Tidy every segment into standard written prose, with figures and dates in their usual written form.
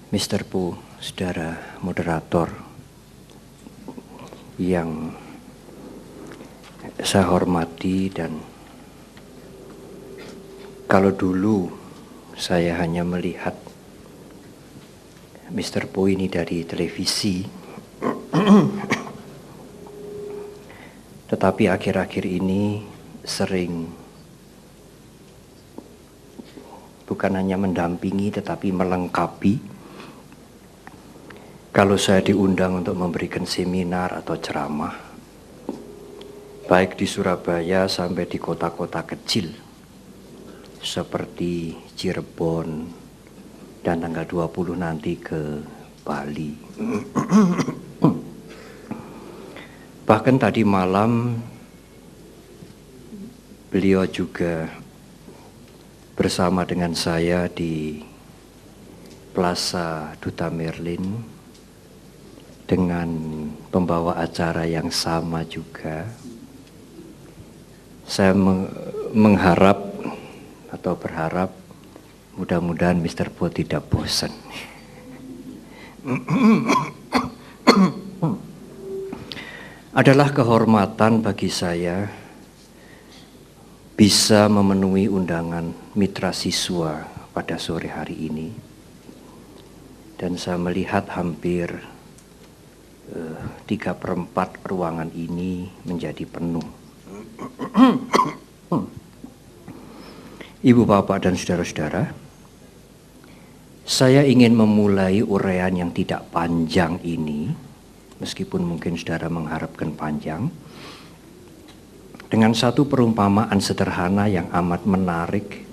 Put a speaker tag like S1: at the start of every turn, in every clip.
S1: Mr. Pu, saudara moderator yang saya hormati, dan kalau dulu saya hanya melihat Mr. Pu ini dari televisi, tetapi akhir-akhir ini sering bukan hanya mendampingi tetapi melengkapi. Kalau saya diundang untuk memberikan seminar atau ceramah, baik di Surabaya sampai di kota-kota kecil seperti Cirebon dan tanggal 20 nanti ke Bali. Bahkan tadi malam beliau juga bersama dengan saya di Plaza Duta Merlin dengan pembawa acara yang sama juga. Saya mengharap atau berharap mudah-mudahan Mr. Pu tidak bosan. Adalah kehormatan bagi saya bisa memenuhi undangan mitra siswa pada sore hari ini, dan saya melihat hampir 3/4 ruangan ini menjadi penuh. Ibu, bapak, dan saudara-saudara, saya ingin memulai uraian yang tidak panjang ini, meskipun mungkin saudara mengharapkan panjang, dengan satu perumpamaan sederhana yang amat menarik,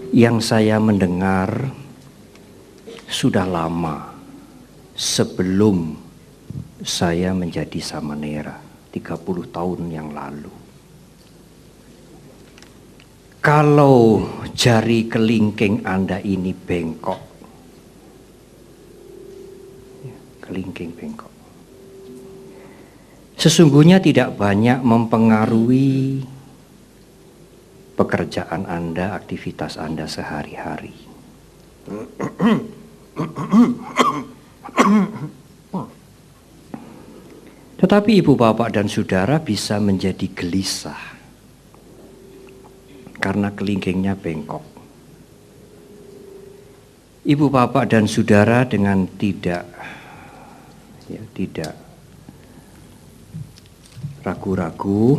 S1: yang saya mendengar sudah lama sebelum saya menjadi samanera 30 tahun yang lalu. Kalau jari kelingking Anda ini bengkok, kelingking bengkok, sesungguhnya tidak banyak mempengaruhi pekerjaan Anda, aktivitas Anda sehari-hari. Tetapi ibu, bapak, dan saudara bisa menjadi gelisah karena kelingkingnya bengkok. Ibu, bapak, dan saudara dengan tidak ragu-ragu,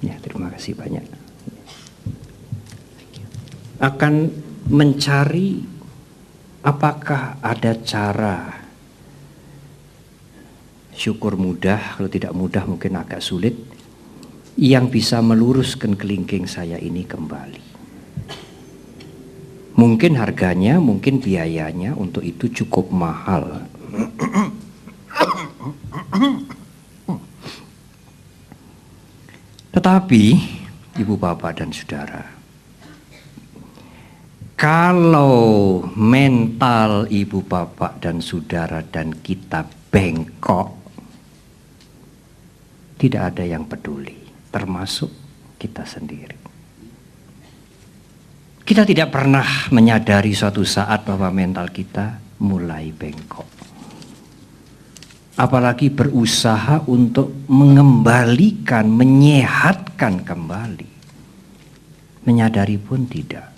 S1: terima kasih banyak, akan mencari apakah ada cara, syukur mudah, kalau tidak mudah mungkin agak sulit, yang bisa meluruskan kelingking saya ini kembali. Mungkin harganya, mungkin biayanya untuk itu cukup mahal. Tetapi ibu, bapak, dan saudara, kalau mental ibu, bapak, dan saudara dan kita bengkok, tidak ada yang peduli, termasuk kita sendiri. Kita tidak pernah menyadari suatu saat bahwa mental kita mulai bengkok. Apalagi berusaha untuk mengembalikan, menyehatkan kembali. Menyadari pun tidak.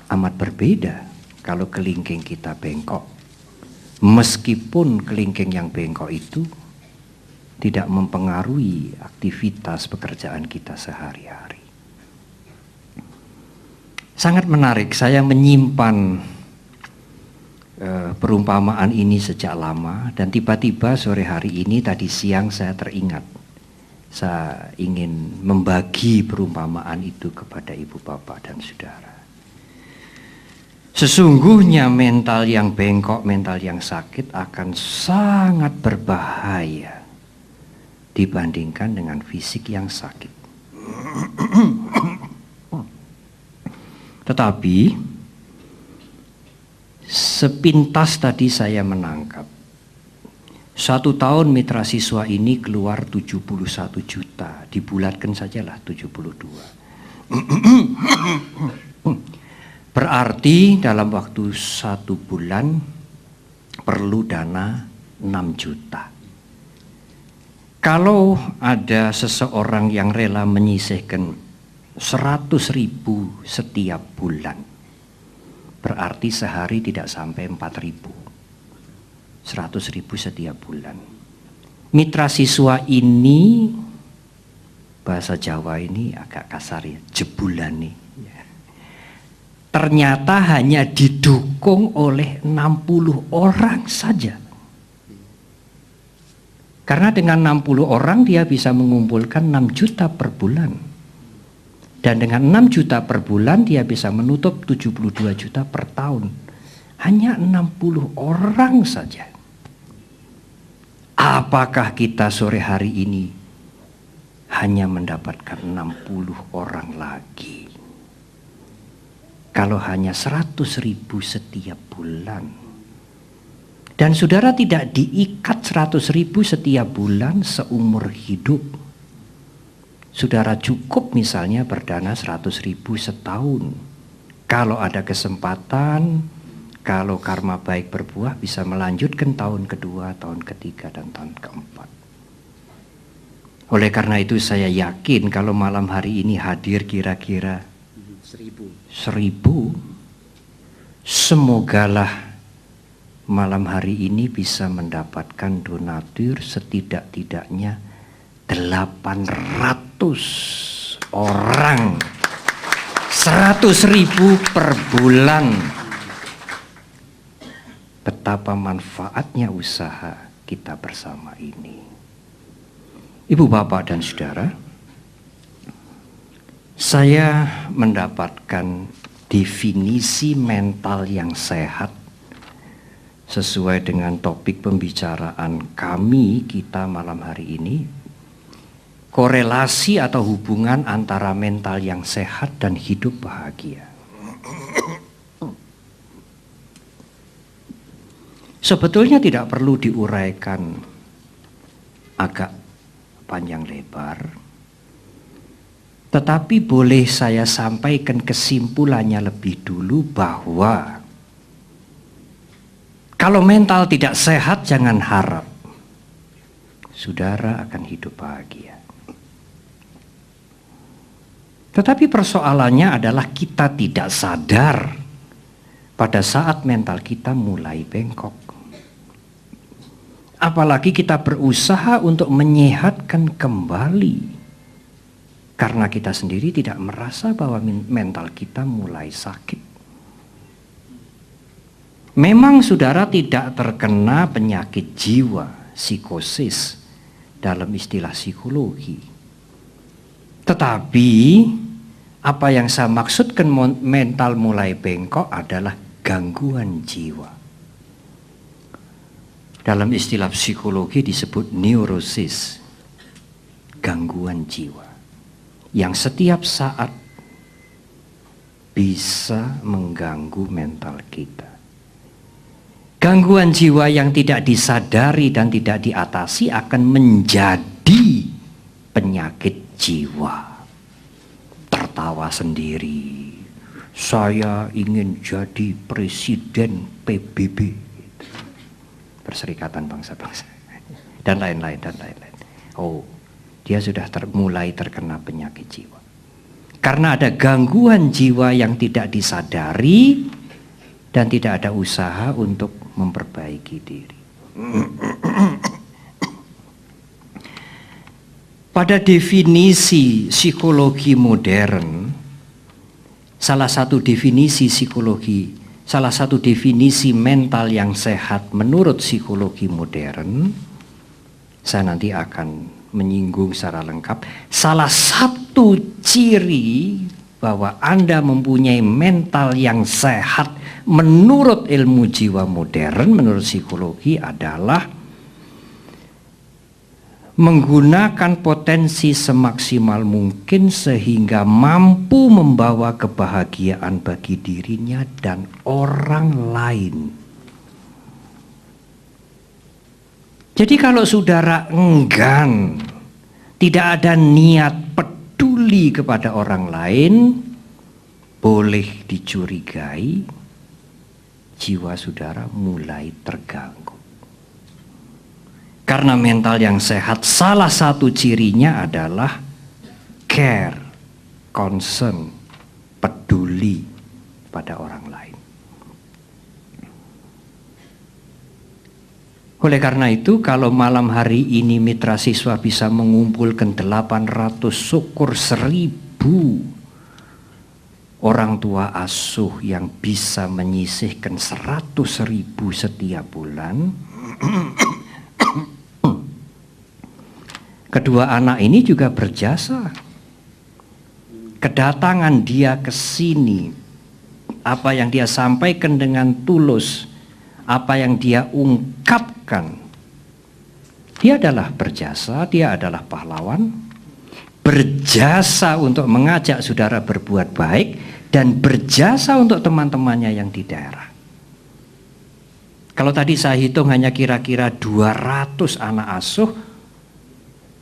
S1: Amat berbeda kalau kelingking kita bengkok. Meskipun kelingking yang bengkok itu tidak mempengaruhi aktivitas pekerjaan kita sehari-hari. Sangat menarik, saya menyimpan perumpamaan ini sejak lama, dan tiba-tiba sore hari ini, tadi siang saya teringat, saya ingin membagi perumpamaan itu kepada ibu, bapak, dan saudara. Sesungguhnya mental yang bengkok, mental yang sakit akan sangat berbahaya dibandingkan dengan fisik yang sakit. Tetapi sepintas tadi saya menangkap, 1 tahun mitra siswa ini keluar 71 juta, dibulatkan sajalah 72. Berarti dalam waktu 1 bulan perlu dana 6 juta. Kalau ada seseorang yang rela menyisihkan 100.000 setiap bulan, berarti sehari tidak sampai 4.000. 100.000 setiap bulan. Mitra siswa ini, bahasa Jawa ini agak kasar ya, jebulan nih. Ternyata hanya didukung oleh 60 orang saja. Karena dengan 60 orang dia bisa mengumpulkan 6 juta per bulan. Dan dengan 6 juta per bulan dia bisa menutup 72 juta per tahun. Hanya 60 orang saja. Apakah kita sore hari ini hanya mendapatkan 60 orang lagi? Kalau hanya 100.000 setiap bulan. Dan saudara tidak diikat 100.000 setiap bulan seumur hidup. Saudara cukup misalnya berdana 100.000 setahun. Kalau ada kesempatan, kalau karma baik berbuah, bisa melanjutkan tahun kedua, tahun ketiga, dan tahun keempat. Oleh karena itu saya yakin kalau malam hari ini hadir kira-kira 1.000, semogalah malam hari ini bisa mendapatkan donatur setidak-tidaknya 800 orang, 100.000 per bulan. Betapa manfaatnya usaha kita bersama ini. Ibu, bapak, dan saudara, saya mendapatkan definisi mental yang sehat sesuai dengan topik pembicaraan kita malam hari ini. Korelasi atau hubungan antara mental yang sehat dan hidup bahagia. Sebetulnya tidak perlu diuraikan agak panjang lebar, tetapi boleh saya sampaikan kesimpulannya lebih dulu bahwa kalau mental tidak sehat, jangan harap saudara akan hidup bahagia. Tetapi persoalannya adalah kita tidak sadar pada saat mental kita mulai bengkok. Apalagi kita berusaha untuk menyehatkan kembali. Karena kita sendiri tidak merasa bahwa mental kita mulai sakit. Memang saudara tidak terkena penyakit jiwa, psikosis, dalam istilah psikologi. Tetapi apa yang saya maksudkan mental mulai bengkok adalah gangguan jiwa. Dalam istilah psikologi disebut neurosis, gangguan jiwa. Yang setiap saat bisa mengganggu mental kita. Gangguan jiwa yang tidak disadari dan tidak diatasi akan menjadi penyakit jiwa. Tertawa sendiri, saya ingin jadi presiden PBB, Perserikatan Bangsa-Bangsa, dan lain-lain, dan lain-lain. Oh, dia sudah mulai terkena penyakit jiwa. Karena ada gangguan jiwa yang tidak disadari dan tidak ada usaha untuk memperbaiki diri. Pada definisi psikologi modern, salah satu definisi mental yang sehat menurut psikologi modern, saya nanti akan menyinggung secara lengkap. Salah satu ciri bahwa Anda mempunyai mental yang sehat menurut ilmu jiwa modern, menurut psikologi adalah menggunakan potensi semaksimal mungkin sehingga mampu membawa kebahagiaan bagi dirinya dan orang lain. Jadi kalau saudara enggan, tidak ada niat peduli kepada orang lain, boleh dicurigai, jiwa saudara mulai terganggu. Karena mental yang sehat, salah satu cirinya adalah care, concern, peduli pada orang lain. Oleh karena itu, kalau malam hari ini mitra siswa bisa mengumpulkan 800, syukur 1000 orang tua asuh yang bisa menyisihkan 100.000 setiap bulan, kedua anak ini juga berjasa. Kedatangan dia ke sini, apa yang dia sampaikan dengan tulus, apa yang dia ungkapkan, dia adalah berjasa, dia adalah pahlawan, berjasa untuk mengajak saudara berbuat baik, dan berjasa untuk teman-temannya yang di daerah. Kalau tadi saya hitung hanya kira-kira 200 anak asuh,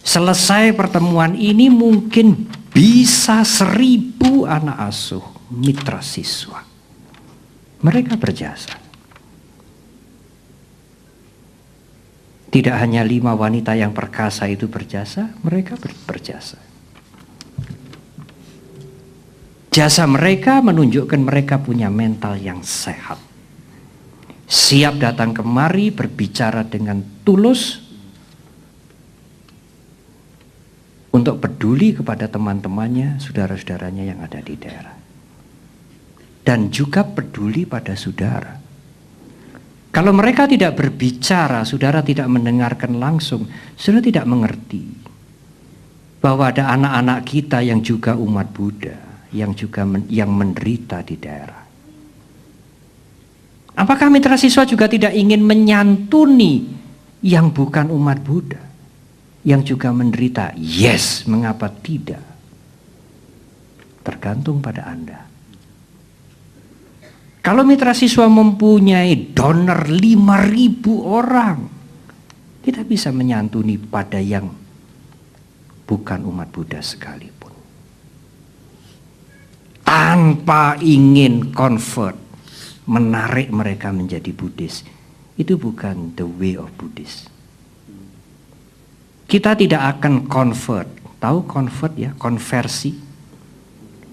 S1: selesai pertemuan ini mungkin bisa 1000 anak asuh mitra siswa. Mereka berjasa. Tidak hanya 5 wanita yang perkasa itu berjasa, mereka berjasa. Jasa mereka menunjukkan mereka punya mental yang sehat. Siap datang kemari berbicara dengan tulus untuk peduli kepada teman-temannya, saudara-saudaranya yang ada di daerah. Dan juga peduli pada saudara. Kalau mereka tidak berbicara, saudara tidak mendengarkan langsung, saudara tidak mengerti bahwa ada anak-anak kita yang juga umat Buddha, yang juga yang menderita di daerah. Apakah mitra siswa juga tidak ingin menyantuni yang bukan umat Buddha, yang juga menderita? Yes, mengapa tidak? Tergantung pada Anda. Kalau mitra siswa mempunyai donor 5.000 orang, kita bisa menyantuni pada yang bukan umat Buddha sekalipun. Tanpa ingin convert, menarik mereka menjadi Buddhis. Itu bukan the way of Buddhist. Kita tidak akan convert. Tahu convert ya, konversi?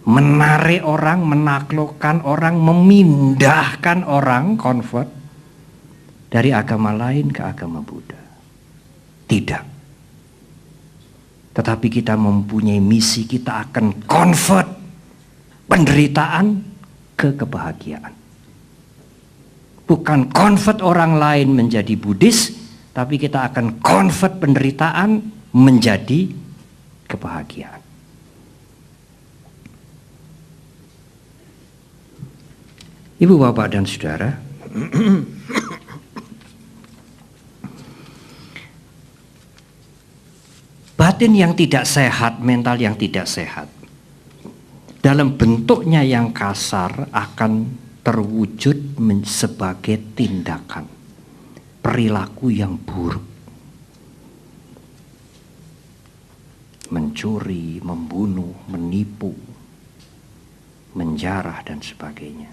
S1: Menarik orang, menaklukkan orang, memindahkan orang, convert dari agama lain ke agama Buddha. Tidak. Tetapi kita mempunyai misi, kita akan convert penderitaan ke kebahagiaan. Bukan convert orang lain menjadi Buddhis, tapi kita akan convert penderitaan menjadi kebahagiaan. Ibu, bapak, dan saudara, batin yang tidak sehat, mental yang tidak sehat, dalam bentuknya yang kasar akan terwujud sebagai tindakan, perilaku yang buruk. Mencuri, membunuh, menipu, menjarah, dan sebagainya.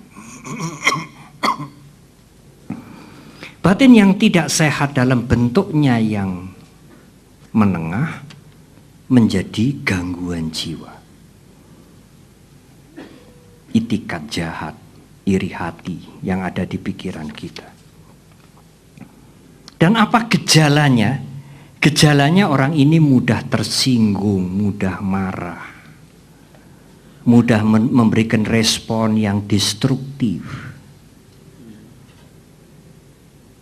S1: Batin yang tidak sehat dalam bentuknya yang menengah menjadi gangguan jiwa. Itikat jahat, iri hati yang ada di pikiran kita. Dan apa gejalanya? Gejalanya orang ini mudah tersinggung, mudah marah, mudah memberikan respon yang destruktif.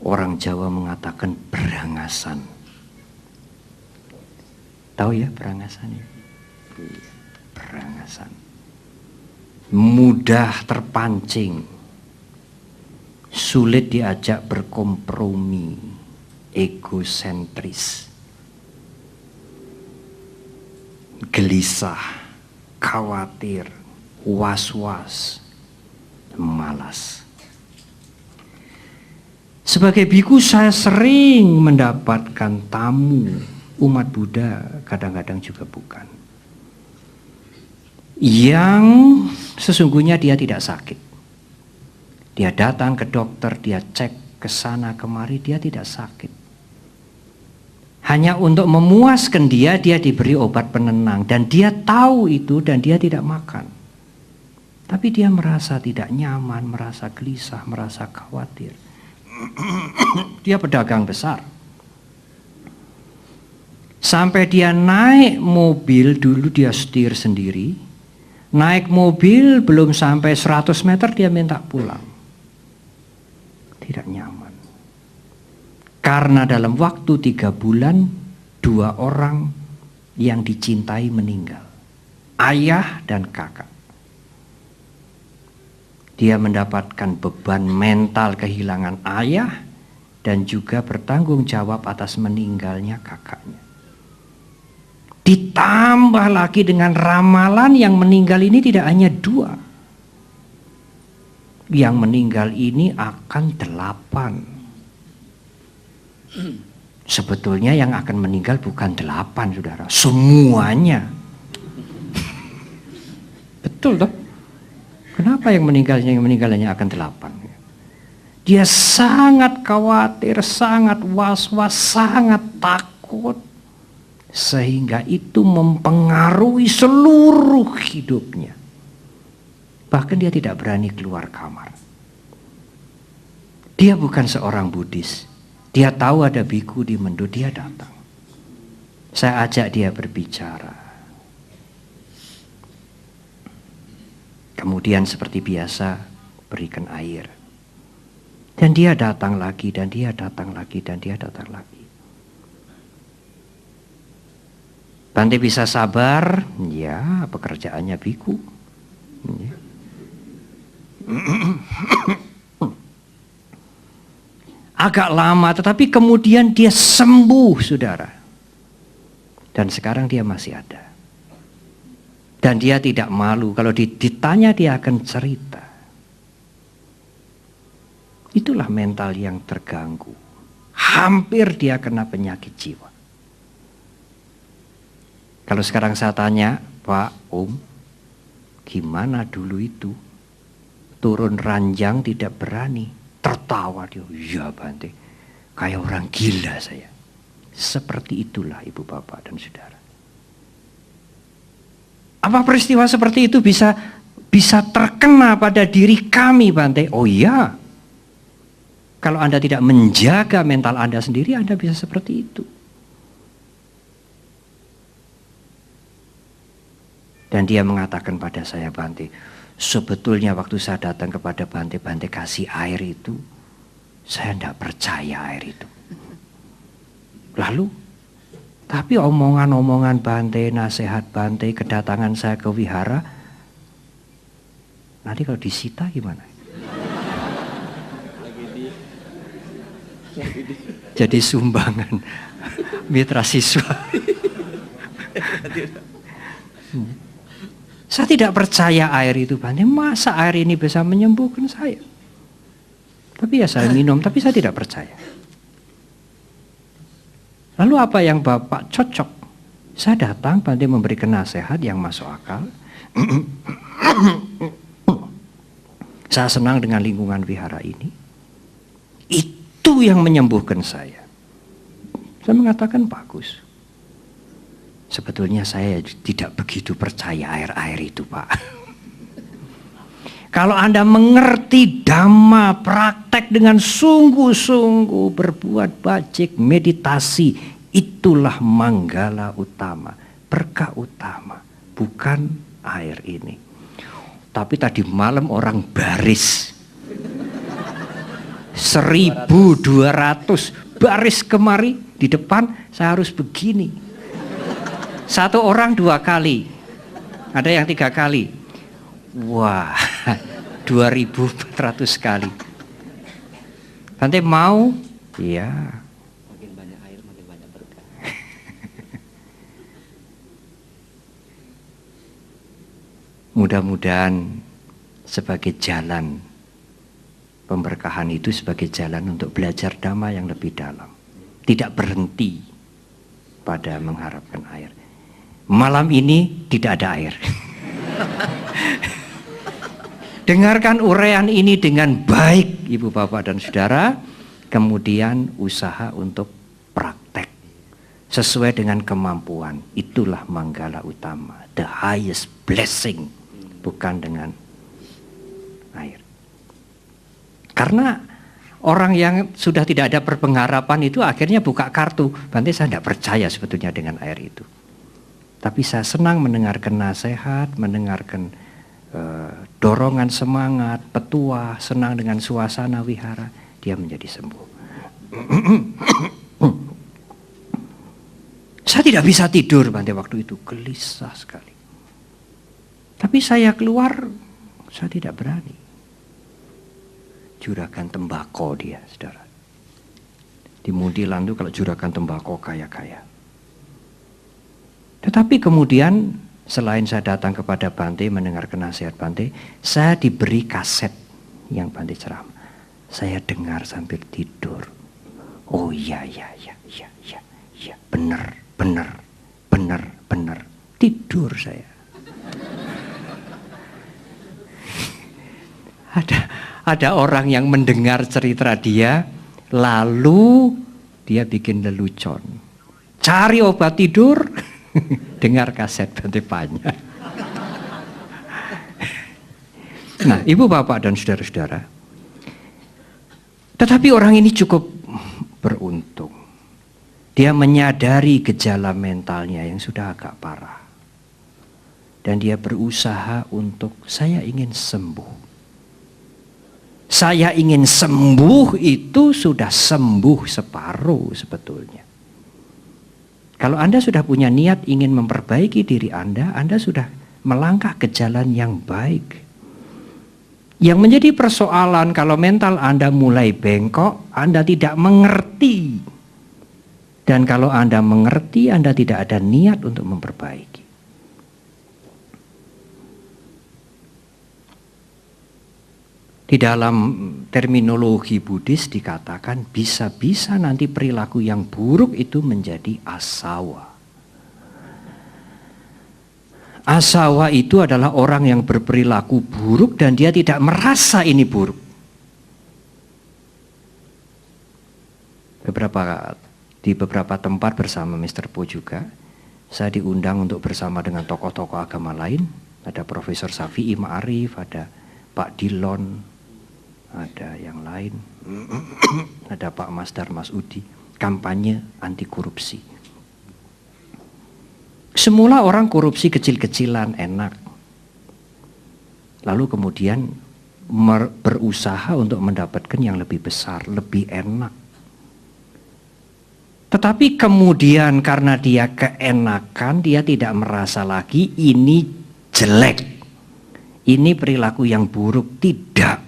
S1: Orang Jawa mengatakan berangasan. Tahu ya berangasan ya? Berangasan. Mudah terpancing. Sulit diajak berkompromi. Egosentris. Gelisah, khawatir, was-was, malas. Sebagai biku saya sering mendapatkan tamu umat Buddha, kadang-kadang juga bukan, yang Sesungguhnya dia tidak sakit. Dia datang ke dokter, dia cek ke sana kemari, dia tidak sakit. Hanya untuk memuaskan dia diberi obat penenang. Dan dia tahu itu dan dia tidak makan. Tapi dia merasa tidak nyaman, merasa gelisah, merasa khawatir. Dia pedagang besar. Sampai dia naik mobil, dulu dia setir sendiri. Naik mobil belum sampai 100 meter dia minta pulang. Tidak nyaman. Karena dalam waktu 3 bulan 2 orang yang dicintai meninggal. Ayah dan kakak. Dia mendapatkan beban mental kehilangan ayah dan juga bertanggung jawab atas meninggalnya kakaknya. Ditambah lagi dengan ramalan yang meninggal ini tidak hanya 2. Yang meninggal ini akan 8. Sebetulnya yang akan meninggal bukan 8, saudara. Semuanya. Betul toh? Kenapa yang meninggalnya akan 8? Dia sangat khawatir, sangat was-was, sangat takut. Sehingga itu mempengaruhi seluruh hidupnya. Bahkan dia tidak berani keluar kamar. Dia bukan seorang Buddhis. Dia tahu ada biku di Mendo, dia datang. Saya ajak dia berbicara. Kemudian seperti biasa berikan air. Dan dia datang lagi, dan dia datang lagi, dan dia datang lagi. Bante bisa sabar, ya pekerjaannya biku. Ya. Agak lama, tetapi kemudian dia sembuh, saudara. Dan sekarang dia masih ada. Dan dia tidak malu, kalau ditanya dia akan cerita. Itulah mental yang terganggu. Hampir dia kena penyakit jiwa. Kalau sekarang saya tanya, Pak, Om, gimana dulu itu? Turun ranjang tidak berani. Tertawa dia, iya Bante, kayak orang gila saya. Seperti itulah ibu bapak dan saudara. Apa peristiwa seperti itu bisa terkena pada diri kami, Bante? Oh iya. Kalau Anda tidak menjaga mental Anda sendiri, Anda bisa seperti itu. Dan dia mengatakan pada saya, Bante, sebetulnya waktu saya datang kepada Bante, Bante kasih air itu, saya tidak percaya air itu. Lalu, tapi omongan-omongan Bante, nasihat Bante, kedatangan saya ke wihara, nanti kalau disita gimana? Jadi sumbangan mitra siswa. Saya tidak percaya air itu, Bante. Masa air ini bisa menyembuhkan saya? Tapi ya saya minum, tapi saya tidak percaya. Lalu apa yang Bapak cocok? Saya datang, Bante memberikan nasihat yang masuk akal. Saya senang dengan lingkungan wihara ini. Itu yang menyembuhkan saya. Saya mengatakan bagus. Sebetulnya saya tidak begitu percaya air-air itu, Pak. Kalau Anda mengerti Dhamma, praktek dengan sungguh-sungguh, berbuat bajik, meditasi, itulah manggala utama, berkah utama, bukan air ini. Tapi tadi malam orang baris 1.200 baris kemari di depan, saya harus begini. Satu orang 2 kali, ada yang 3 kali. Wah, 2.400 kali. Bante mau? Iya. Makin banyak air, makin banyak berkah. Mudah-mudahan sebagai jalan pemberkahan itu, sebagai jalan untuk belajar Dhamma yang lebih dalam. Tidak berhenti pada mengharapkan air. Malam ini tidak ada air. Dengarkan uraian ini dengan baik, Ibu Bapak dan Saudara. Kemudian usaha untuk praktek sesuai dengan kemampuan. Itulah manggala utama, the highest blessing, bukan dengan air. Karena orang yang sudah tidak ada berpengharapan itu akhirnya buka kartu. Bante, saya tidak percaya sebetulnya dengan air itu. Tapi saya senang mendengarkan nasihat, mendengarkan dorongan semangat, petuah, senang dengan suasana wihara, dia menjadi sembuh. Saya tidak bisa tidur Bante waktu itu, gelisah sekali. Tapi saya keluar, saya tidak berani. Juragan tembakau dia, saudara. Di Mundilan itu kalau juragan tembakau kaya-kaya. Tetapi kemudian selain saya datang kepada Bante mendengarkan nasihat Bante, saya diberi kaset yang Bante ceramah. Saya dengar sambil tidur. Oh iya, benar. Tidur saya. Ada orang yang mendengar cerita dia, lalu dia bikin lelucon. Cari obat tidur, dengar kaset Bante Panya. Nah, Ibu Bapak dan saudara-saudara, tetapi orang ini cukup beruntung. Dia menyadari gejala mentalnya yang sudah agak parah. Dan dia berusaha untuk, saya ingin sembuh. Saya ingin sembuh itu sudah sembuh separuh sebetulnya. Kalau Anda sudah punya niat ingin memperbaiki diri Anda sudah melangkah ke jalan yang baik. Yang menjadi persoalan kalau mental Anda mulai bengkok, Anda tidak mengerti. Dan kalau Anda mengerti, Anda tidak ada niat untuk memperbaiki. Di dalam terminologi Buddhis dikatakan bisa-bisa nanti perilaku yang buruk itu menjadi asawa. Asawa itu adalah orang yang berperilaku buruk dan dia tidak merasa ini buruk. Di beberapa tempat bersama Mr. Po juga, saya diundang untuk bersama dengan tokoh-tokoh agama lain. Ada Profesor Syafi'i Ma'arif, ada Pak Dilon, ada yang lain, ada Pak Masdar Mas Udi, kampanye anti korupsi. Semula orang korupsi kecil-kecilan enak. Lalu kemudian berusaha untuk mendapatkan yang lebih besar, lebih enak. Tetapi kemudian karena dia keenakan, dia tidak merasa lagi ini jelek. Ini perilaku yang buruk, tidak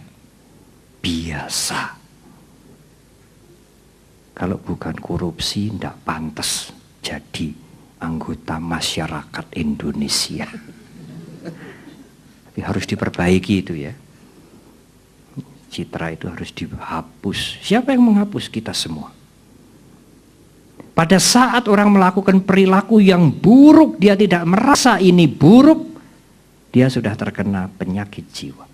S1: biasa. Kalau bukan korupsi, tidak pantas jadi anggota masyarakat Indonesia. Tapi harus diperbaiki itu ya. Citra itu harus dihapus. Siapa yang menghapus? Kita semua. Pada saat orang melakukan perilaku yang buruk, dia tidak merasa ini buruk, dia sudah terkena penyakit jiwa.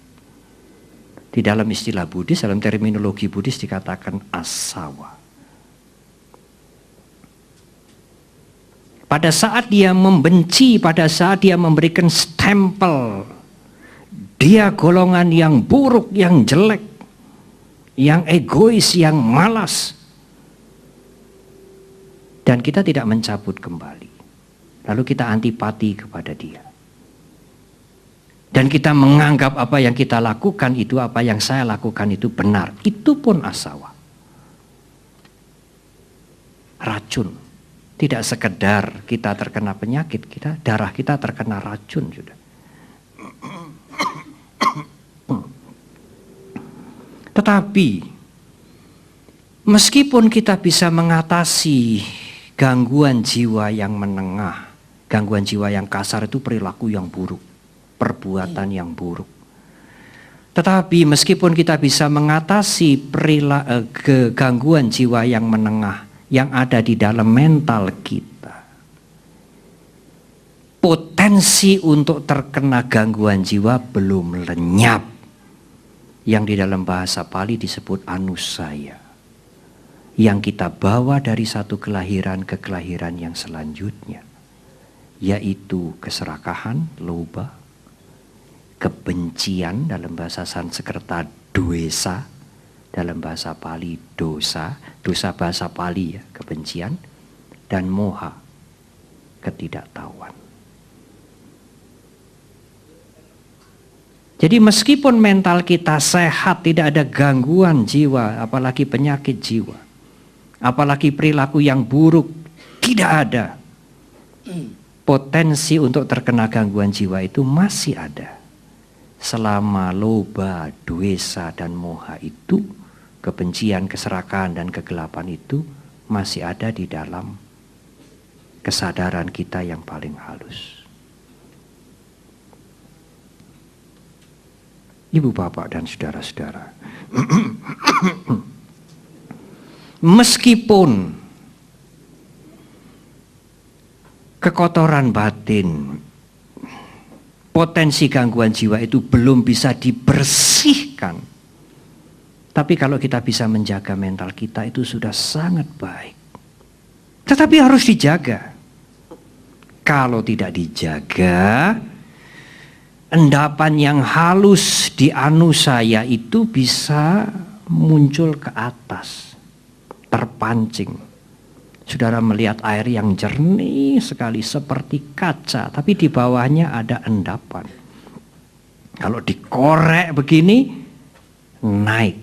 S1: Di dalam istilah Buddhis, dalam terminologi Buddhis dikatakan asawa. Pada saat dia membenci, pada saat dia memberikan stempel, dia golongan yang buruk, yang jelek, yang egois, yang malas. Dan kita tidak mencabut kembali. Lalu kita antipati kepada dia. Dan kita menganggap apa yang kita lakukan itu, apa yang saya lakukan itu benar. Itu pun asawa. Racun. Tidak sekedar kita terkena penyakit, darah kita terkena racun sudah. Tetapi meskipun kita bisa mengatasi gangguan jiwa yang menengah, gangguan jiwa yang kasar itu perilaku yang buruk, perbuatan yang buruk. Tetapi meskipun kita bisa mengatasi gangguan jiwa yang menengah yang ada di dalam mental kita, potensi untuk terkena gangguan jiwa belum lenyap yang di dalam bahasa Pali disebut anusaya, yang kita bawa dari satu kelahiran ke kelahiran yang selanjutnya, yaitu keserakahan, loba, kebencian dalam bahasa Sanskerta doesa, dalam bahasa Pali dosa, dosa bahasa Pali ya, kebencian, dan moha, ketidaktahuan. Jadi meskipun mental kita sehat, tidak ada gangguan jiwa, apalagi penyakit jiwa, apalagi perilaku yang buruk, tidak ada. Potensi untuk terkena gangguan jiwa itu masih ada. Selama loba, dosa, dan moha itu, kebencian, keserakahan, dan kegelapan itu masih ada di dalam kesadaran kita yang paling halus. Ibu, bapak, dan saudara-saudara, meskipun kekotoran batin, potensi gangguan jiwa itu belum bisa dibersihkan, tapi kalau kita bisa menjaga mental kita itu sudah sangat baik. Tetapi harus dijaga. Kalau tidak dijaga, endapan yang halus di anusaya itu bisa muncul ke atas, terpancing. Saudara melihat air yang jernih sekali seperti kaca, tapi di bawahnya ada endapan. Kalau dikorek begini, naik,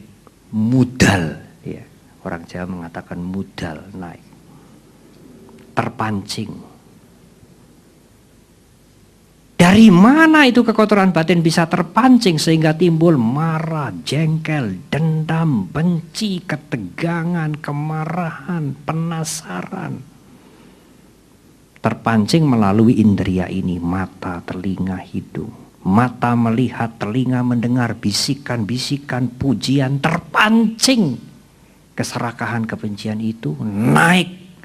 S1: mudal. Ya, orang Jawa mengatakan mudal, naik, terpancing. Dari mana itu kekotoran batin bisa terpancing sehingga timbul marah, jengkel, dendam, benci, ketegangan, kemarahan, penasaran. Terpancing melalui indera ini, mata, telinga, hidung. Mata melihat, telinga mendengar bisikan-bisikan, pujian, terpancing. Keserakahan, kebencian itu naik,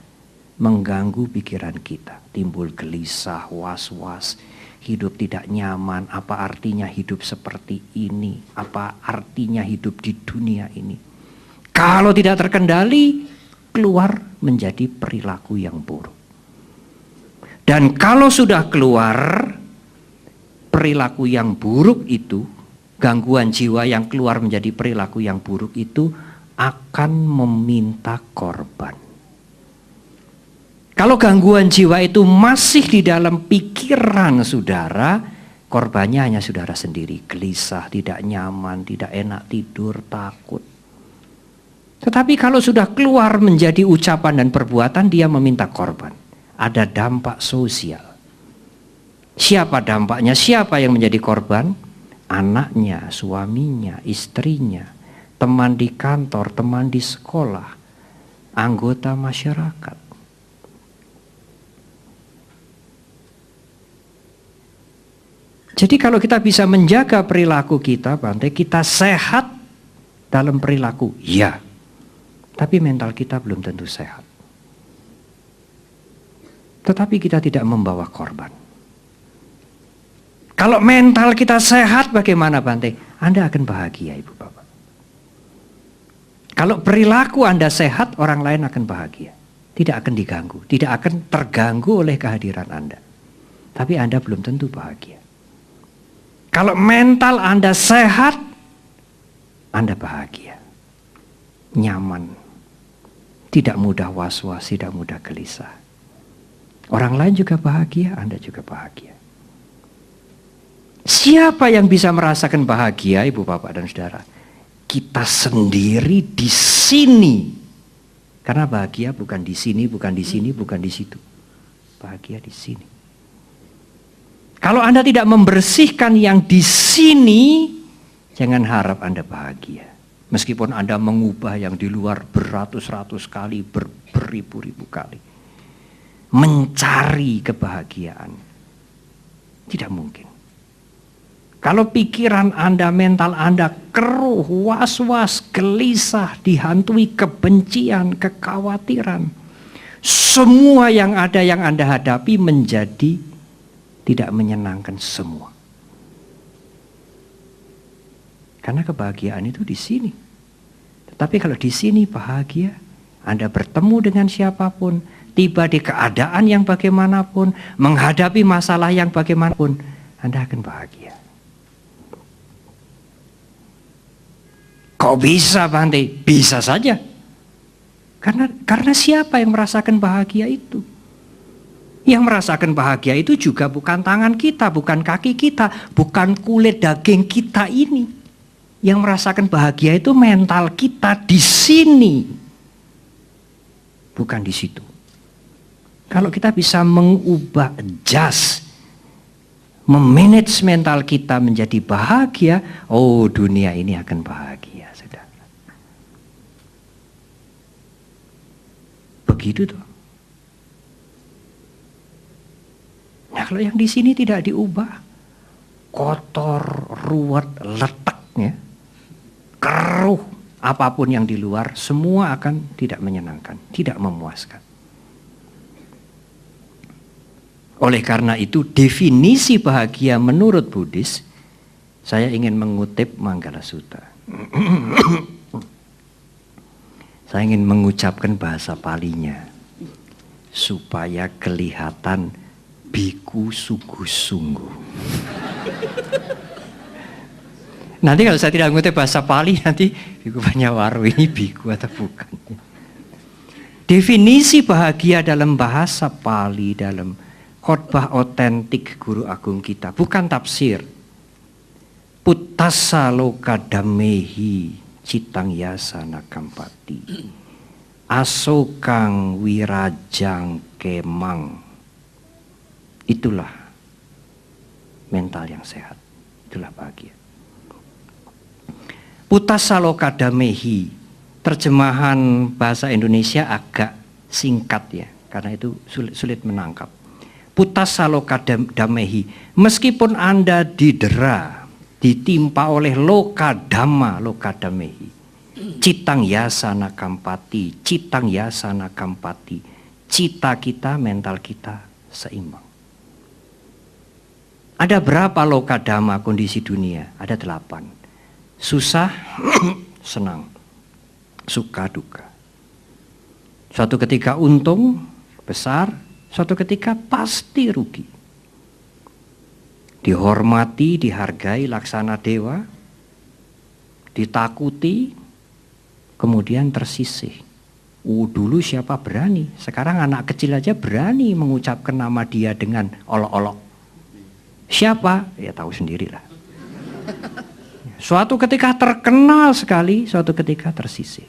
S1: mengganggu pikiran kita. Timbul gelisah, was-was. Hidup tidak nyaman, apa artinya hidup seperti ini? Apa artinya hidup di dunia ini? Kalau tidak terkendali, keluar menjadi perilaku yang buruk. Dan kalau sudah keluar perilaku yang buruk itu, gangguan jiwa yang keluar menjadi perilaku yang buruk itu akan meminta korban. Kalau gangguan jiwa itu masih di dalam pikiran saudara, korbannya hanya saudara sendiri. Gelisah, tidak nyaman, tidak enak tidur, takut. Tetapi kalau sudah keluar menjadi ucapan dan perbuatan, dia meminta korban. Ada dampak sosial. Siapa dampaknya? Siapa yang menjadi korban? Anaknya, suaminya, istrinya, teman di kantor, teman di sekolah, anggota masyarakat. Jadi kalau kita bisa menjaga perilaku kita, Bante, kita sehat dalam perilaku, ya. Tapi mental kita belum tentu sehat. Tetapi kita tidak membawa korban. Kalau mental kita sehat, bagaimana, Bante? Anda akan bahagia, Ibu Bapak. Kalau perilaku Anda sehat, orang lain akan bahagia. Tidak akan diganggu, tidak akan terganggu oleh kehadiran Anda. Tapi Anda belum tentu bahagia. Kalau mental Anda sehat, Anda bahagia, nyaman, tidak mudah was-was, tidak mudah gelisah. Orang lain juga bahagia, Anda juga bahagia. Siapa yang bisa merasakan bahagia, Ibu, Bapak, dan Saudara? Kita sendiri di sini. Karena bahagia bukan di sini, bukan di sini, bukan di situ. Bahagia di sini. Kalau Anda tidak membersihkan yang di sini, jangan harap Anda bahagia. Meskipun Anda mengubah yang di luar beratus-ratus kali, beribu-ribu kali. Mencari kebahagiaan. Tidak mungkin. Kalau pikiran Anda, mental Anda keruh, was-was, gelisah, dihantui kebencian, kekhawatiran. Semua yang ada yang Anda hadapi menjadi tidak menyenangkan semua. Karena kebahagiaan itu di sini. Tetapi kalau di sini bahagia, Anda bertemu dengan siapapun, tiba di keadaan yang bagaimanapun, menghadapi masalah yang bagaimanapun, Anda akan bahagia. Kok bisa, Bante? Bisa saja. Karena siapa yang merasakan bahagia itu? Yang merasakan bahagia itu juga bukan tangan kita, bukan kaki kita, bukan kulit daging kita ini. Yang merasakan bahagia itu mental kita di sini, bukan di situ. Kalau kita bisa mengubah adjust, memanage mental kita menjadi bahagia, oh dunia ini akan bahagia, saudara. Begitu tuh. Nah kalau yang di sini tidak diubah, kotor, ruwet, letaknya, keruh, apapun yang di luar, semua akan tidak menyenangkan, tidak memuaskan. Oleh karena itu, definisi bahagia menurut Buddhis, saya ingin mengutip Manggala Sutta. Saya ingin mengucapkan bahasa Palinya, supaya kelihatan biku sungguh-sungguh. Nanti kalau saya tidak mengutip bahasa Pali, nanti biku Panyawaru ini biku atau bukan. Definisi bahagia dalam bahasa Pali, dalam khotbah otentik Guru Agung kita, bukan tafsir. Puttasa loka damehi citang yasana kampati. Asokang wirajang kemang. Itulah mental yang sehat. Itulah bahagia. Puttasa loka damehi, terjemahan bahasa Indonesia agak singkat ya, karena itu sulit menangkap. Puttasa loka damehi, meskipun Anda didera, ditimpa oleh loka dhamma, loka damehi, citang yasana kampati, citang yasana kampati, cita kita, mental kita seimbang. Ada berapa loka dhamma kondisi dunia? Ada 8. Susah, senang, suka, duka. Suatu ketika untung besar, suatu ketika pasti rugi. Dihormati, dihargai, laksana dewa, ditakuti, kemudian tersisih. Dulu siapa berani? Sekarang anak kecil aja berani mengucapkan nama dia dengan olok-olok. Siapa? Ya tahu sendirilah. Suatu ketika terkenal sekali, suatu ketika tersisih.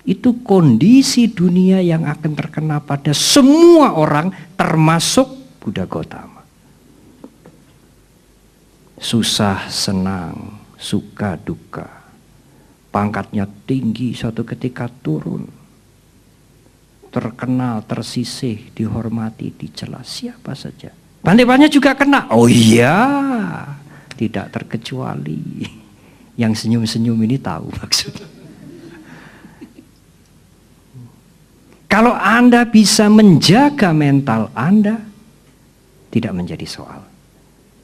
S1: Itu kondisi dunia yang akan terkena pada semua orang, termasuk Buddha Gautama. Susah, senang, suka, duka. Pangkatnya tinggi, suatu ketika turun. Terkenal, tersisih, dihormati, dicela, siapa saja. Bante-bante juga kena. Oh iya, tidak terkecuali. Yang senyum-senyum ini tahu maksudnya. Kalau Anda bisa menjaga mental Anda, tidak menjadi soal.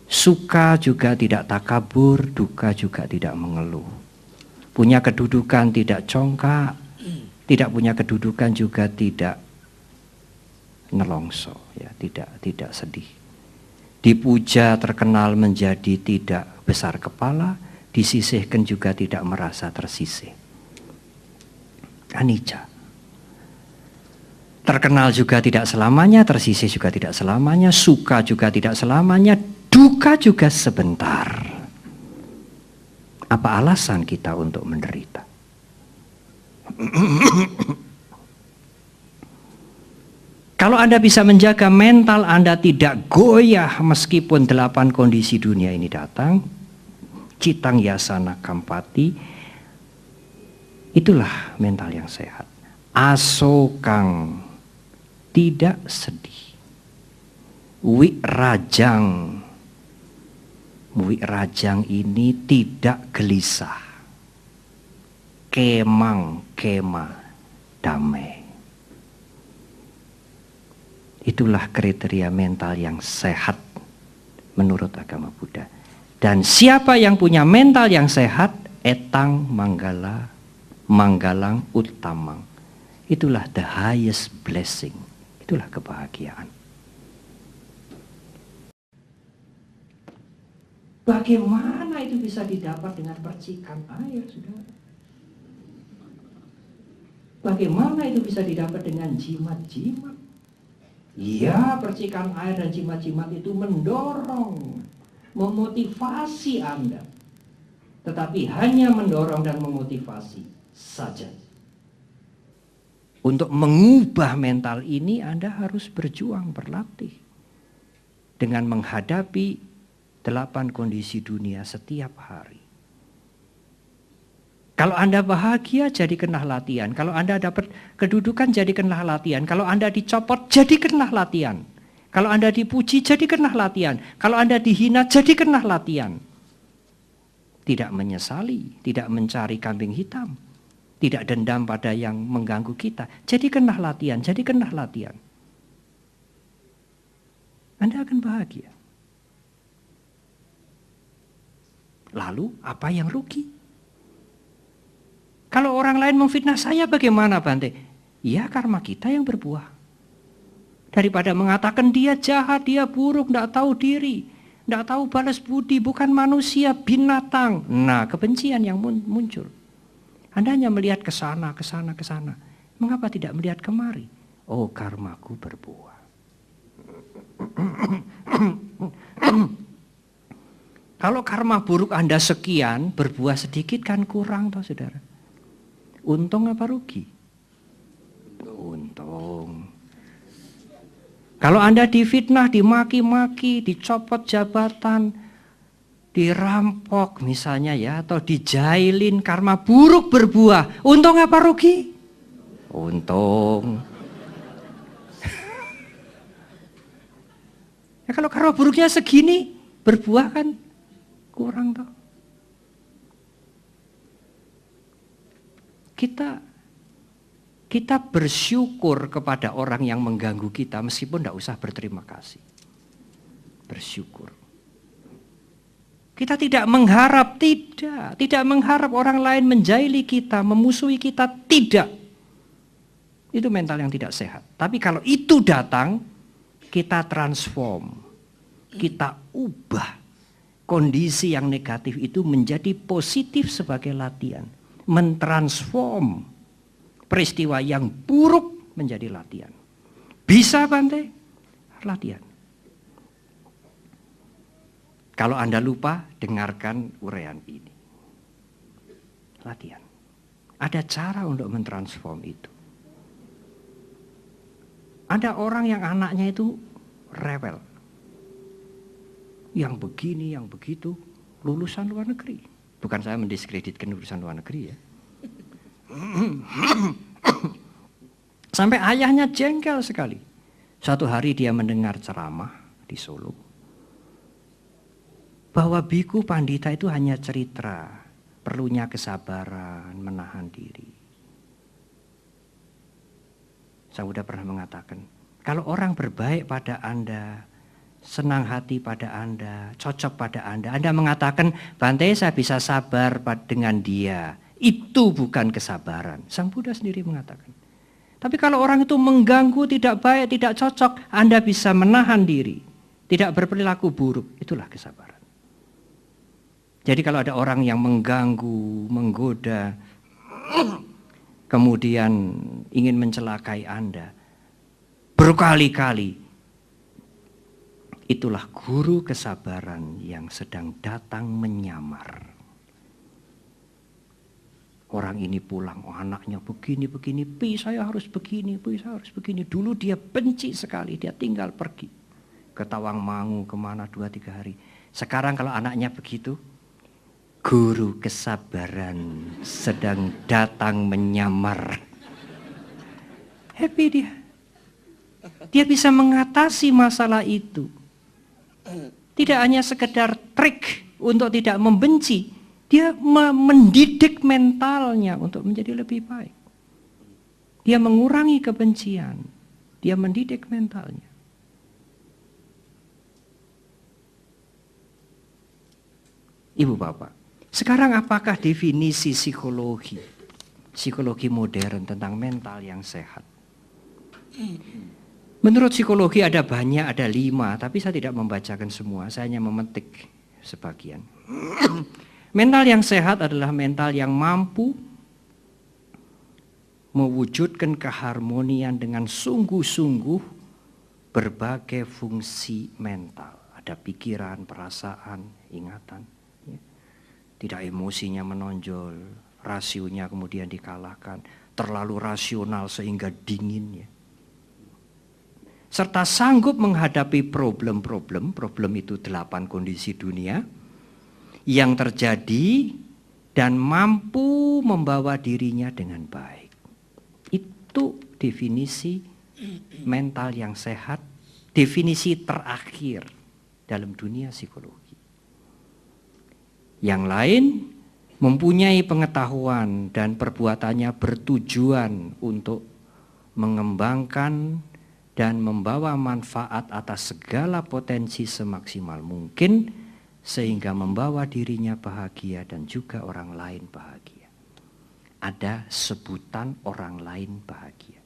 S1: Suka juga tidak takabur, duka juga tidak mengeluh. Punya kedudukan tidak congkak, tidak punya kedudukan juga tidak nelongso, ya, tidak sedih. Dipuja terkenal menjadi tidak besar kepala, disisihkan juga tidak merasa tersisih. Anicca. Terkenal juga tidak selamanya, tersisih juga tidak selamanya, suka juga tidak selamanya, duka juga sebentar. Apa alasan kita untuk menderita? Kalau Anda bisa menjaga mental Anda tidak goyah meskipun 8 kondisi dunia ini datang, citang yasana kampati, itulah mental yang sehat. Asokang, tidak sedih. Wirajang, wirajang ini tidak gelisah. Kemang, kema, damai. Itulah kriteria mental yang sehat menurut agama Buddha. Dan siapa yang punya mental yang sehat, etang manggalang uttamang. Itulah the highest blessing. Itulah kebahagiaan. Bagaimana itu bisa didapat dengan percikan air, saudara? Bagaimana itu bisa didapat dengan jimat-jimat? Ya, percikan air dan jimat-jimat itu mendorong, memotivasi Anda. Tetapi hanya mendorong dan memotivasi saja. Untuk mengubah mental ini Anda harus berjuang, berlatih. Dengan menghadapi 8 kondisi dunia setiap hari. Kalau Anda bahagia, jadikanlah latihan. Kalau Anda dapat kedudukan, jadikanlah latihan. Kalau Anda dicopot, jadikanlah latihan. Kalau Anda dipuji, jadikanlah latihan. Kalau Anda dihina, jadikanlah latihan. Tidak menyesali, tidak mencari kambing hitam. Tidak dendam pada yang mengganggu kita. Jadikanlah latihan, jadikanlah latihan. Anda akan bahagia. Lalu apa yang rugi? Kalau orang lain memfitnah saya bagaimana, Bante? Ya, karma kita yang berbuah. Daripada mengatakan dia jahat, dia buruk, tidak tahu diri, tidak tahu balas budi, bukan manusia, binatang. Nah, kebencian yang muncul. Anda hanya melihat ke sana, ke sana, ke sana. Mengapa tidak melihat kemari? Oh, karmaku berbuah. Kalau karma buruk Anda sekian, berbuah sedikit kan kurang toh, saudara. Untung apa rugi? Untung. Kalau Anda difitnah, dimaki-maki, dicopot jabatan, dirampok misalnya ya, atau dijailin, karma buruk berbuah, untung apa rugi? Untung. Ya, kalau karma buruknya segini, berbuah kan kurang toh. Kita bersyukur kepada orang yang mengganggu kita meskipun tidak usah berterima kasih. Bersyukur. Kita tidak mengharap, tidak mengharap orang lain menjaili kita, memusuhi kita, tidak. Itu mental yang tidak sehat. Tapi kalau itu datang, kita transform, kita ubah kondisi yang negatif itu menjadi positif sebagai latihan. Mentransform peristiwa yang buruk menjadi latihan. Bisa, Bante? Latihan. Kalau Anda lupa, dengarkan uraian ini. Latihan. Ada cara untuk mentransform itu. Ada orang yang anaknya itu rewel. Yang begini, yang begitu, lulusan luar negeri. Bukan saya mendiskreditkan lulusan luar negeri ya. Sampai ayahnya jengkel sekali. Suatu hari dia mendengar ceramah di Solo. Bahwa biku pandita itu hanya cerita. Perlunya kesabaran, menahan diri. Saya sudah pernah mengatakan, kalau orang berbaik pada Anda, senang hati pada Anda, cocok pada Anda mengatakan, Bante saya bisa sabar dengan dia. Itu bukan kesabaran. Sang Buddha sendiri mengatakan. Tapi kalau orang itu mengganggu, tidak baik, tidak cocok, Anda bisa menahan diri. Tidak berperilaku buruk. Itulah kesabaran. Jadi kalau ada orang yang mengganggu, menggoda, kemudian ingin mencelakai Anda, berkali-kali, itulah guru kesabaran yang sedang datang menyamar. Orang ini pulang, oh anaknya begini, saya harus begini. Dulu dia benci sekali, dia tinggal pergi ke Tawangmangu kemana 2-3 hari. Sekarang kalau anaknya begitu, guru kesabaran sedang datang menyamar. Happy dia. Dia bisa mengatasi masalah itu. Tidak hanya sekedar trik untuk tidak membenci, dia mendidik mentalnya untuk menjadi lebih baik. Dia mengurangi kebencian, dia mendidik mentalnya. Ibu Bapak, sekarang apakah definisi psikologi modern tentang mental yang sehat? Menurut psikologi ada banyak, ada 5, tapi saya tidak membacakan semua, saya hanya memetik sebagian. Mental yang sehat adalah mental yang mampu mewujudkan keharmonian dengan sungguh-sungguh berbagai fungsi mental. Ada pikiran, perasaan, ingatan. Tidak emosinya menonjol, rasionya kemudian dikalahkan, terlalu rasional sehingga dingin. Serta sanggup menghadapi problem itu 8 kondisi dunia yang terjadi dan mampu membawa dirinya dengan baik. Itu definisi mental yang sehat, definisi terakhir dalam dunia psikologi. Yang lain mempunyai pengetahuan dan perbuatannya bertujuan untuk mengembangkan dan membawa manfaat atas segala potensi semaksimal mungkin sehingga membawa dirinya bahagia dan juga orang lain bahagia. Ada sebutan orang lain bahagia.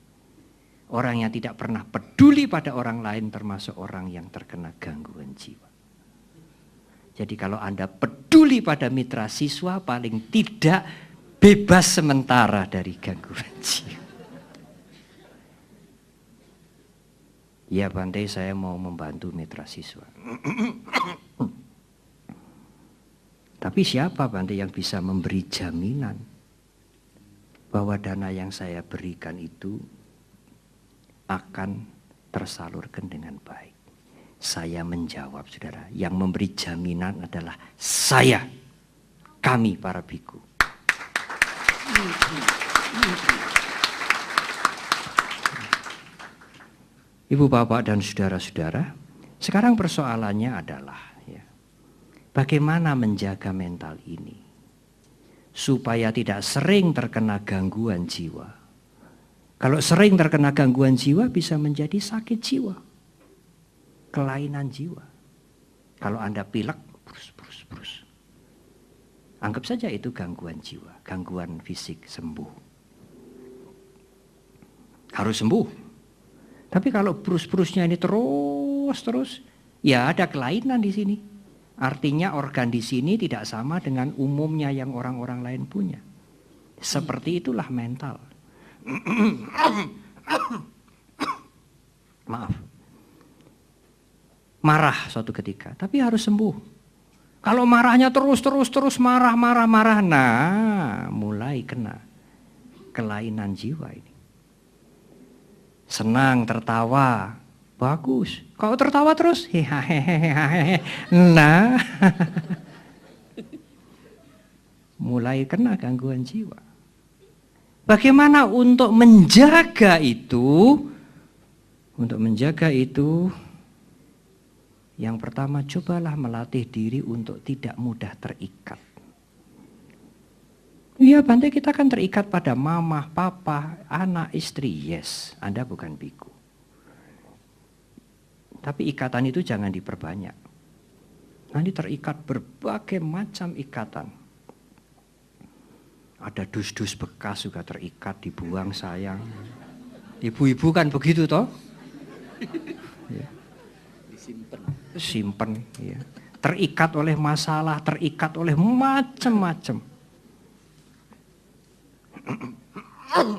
S1: Orang yang tidak pernah peduli pada orang lain termasuk orang yang terkena gangguan jiwa. Jadi kalau Anda peduli pada mitra siswa paling tidak bebas sementara dari gangguan jiwa. Ya Bante, saya mau membantu mitra siswa. Tapi siapa Bante yang bisa memberi jaminan bahwa dana yang saya berikan itu akan tersalurkan dengan baik? Saya menjawab saudara, yang memberi jaminan adalah saya, kami para biku. Ibu bapak dan saudara-saudara, sekarang persoalannya adalah bagaimana menjaga mental ini supaya tidak sering terkena gangguan jiwa. Kalau sering terkena gangguan jiwa bisa menjadi sakit jiwa, kelainan jiwa. Kalau Anda pilek, brus. Anggap saja itu gangguan jiwa, gangguan fisik, sembuh. Harus sembuh. Tapi kalau brus-brusnya ini terus, ya ada kelainan di sini. Artinya organ di sini tidak sama dengan umumnya yang orang-orang lain punya. Seperti itulah mental. Maaf. Marah suatu ketika, tapi harus sembuh. Kalau marahnya terus marah, nah mulai kena kelainan jiwa ini. Senang, tertawa, bagus. Kalau tertawa terus, hehehe, nah mulai kena gangguan jiwa. Bagaimana untuk menjaga itu? Untuk menjaga itu, yang pertama cobalah melatih diri untuk tidak mudah terikat. Iya Bante, kita kan terikat pada mama, papa, anak, istri. Yes, Anda bukan biku. Tapi ikatan itu jangan diperbanyak. Nanti terikat berbagai macam ikatan. Ada dus-dus bekas juga terikat, dibuang sayang. Ibu-ibu kan begitu toh? Ya. Simpen. Ya. Terikat oleh masalah, terikat oleh macam-macam.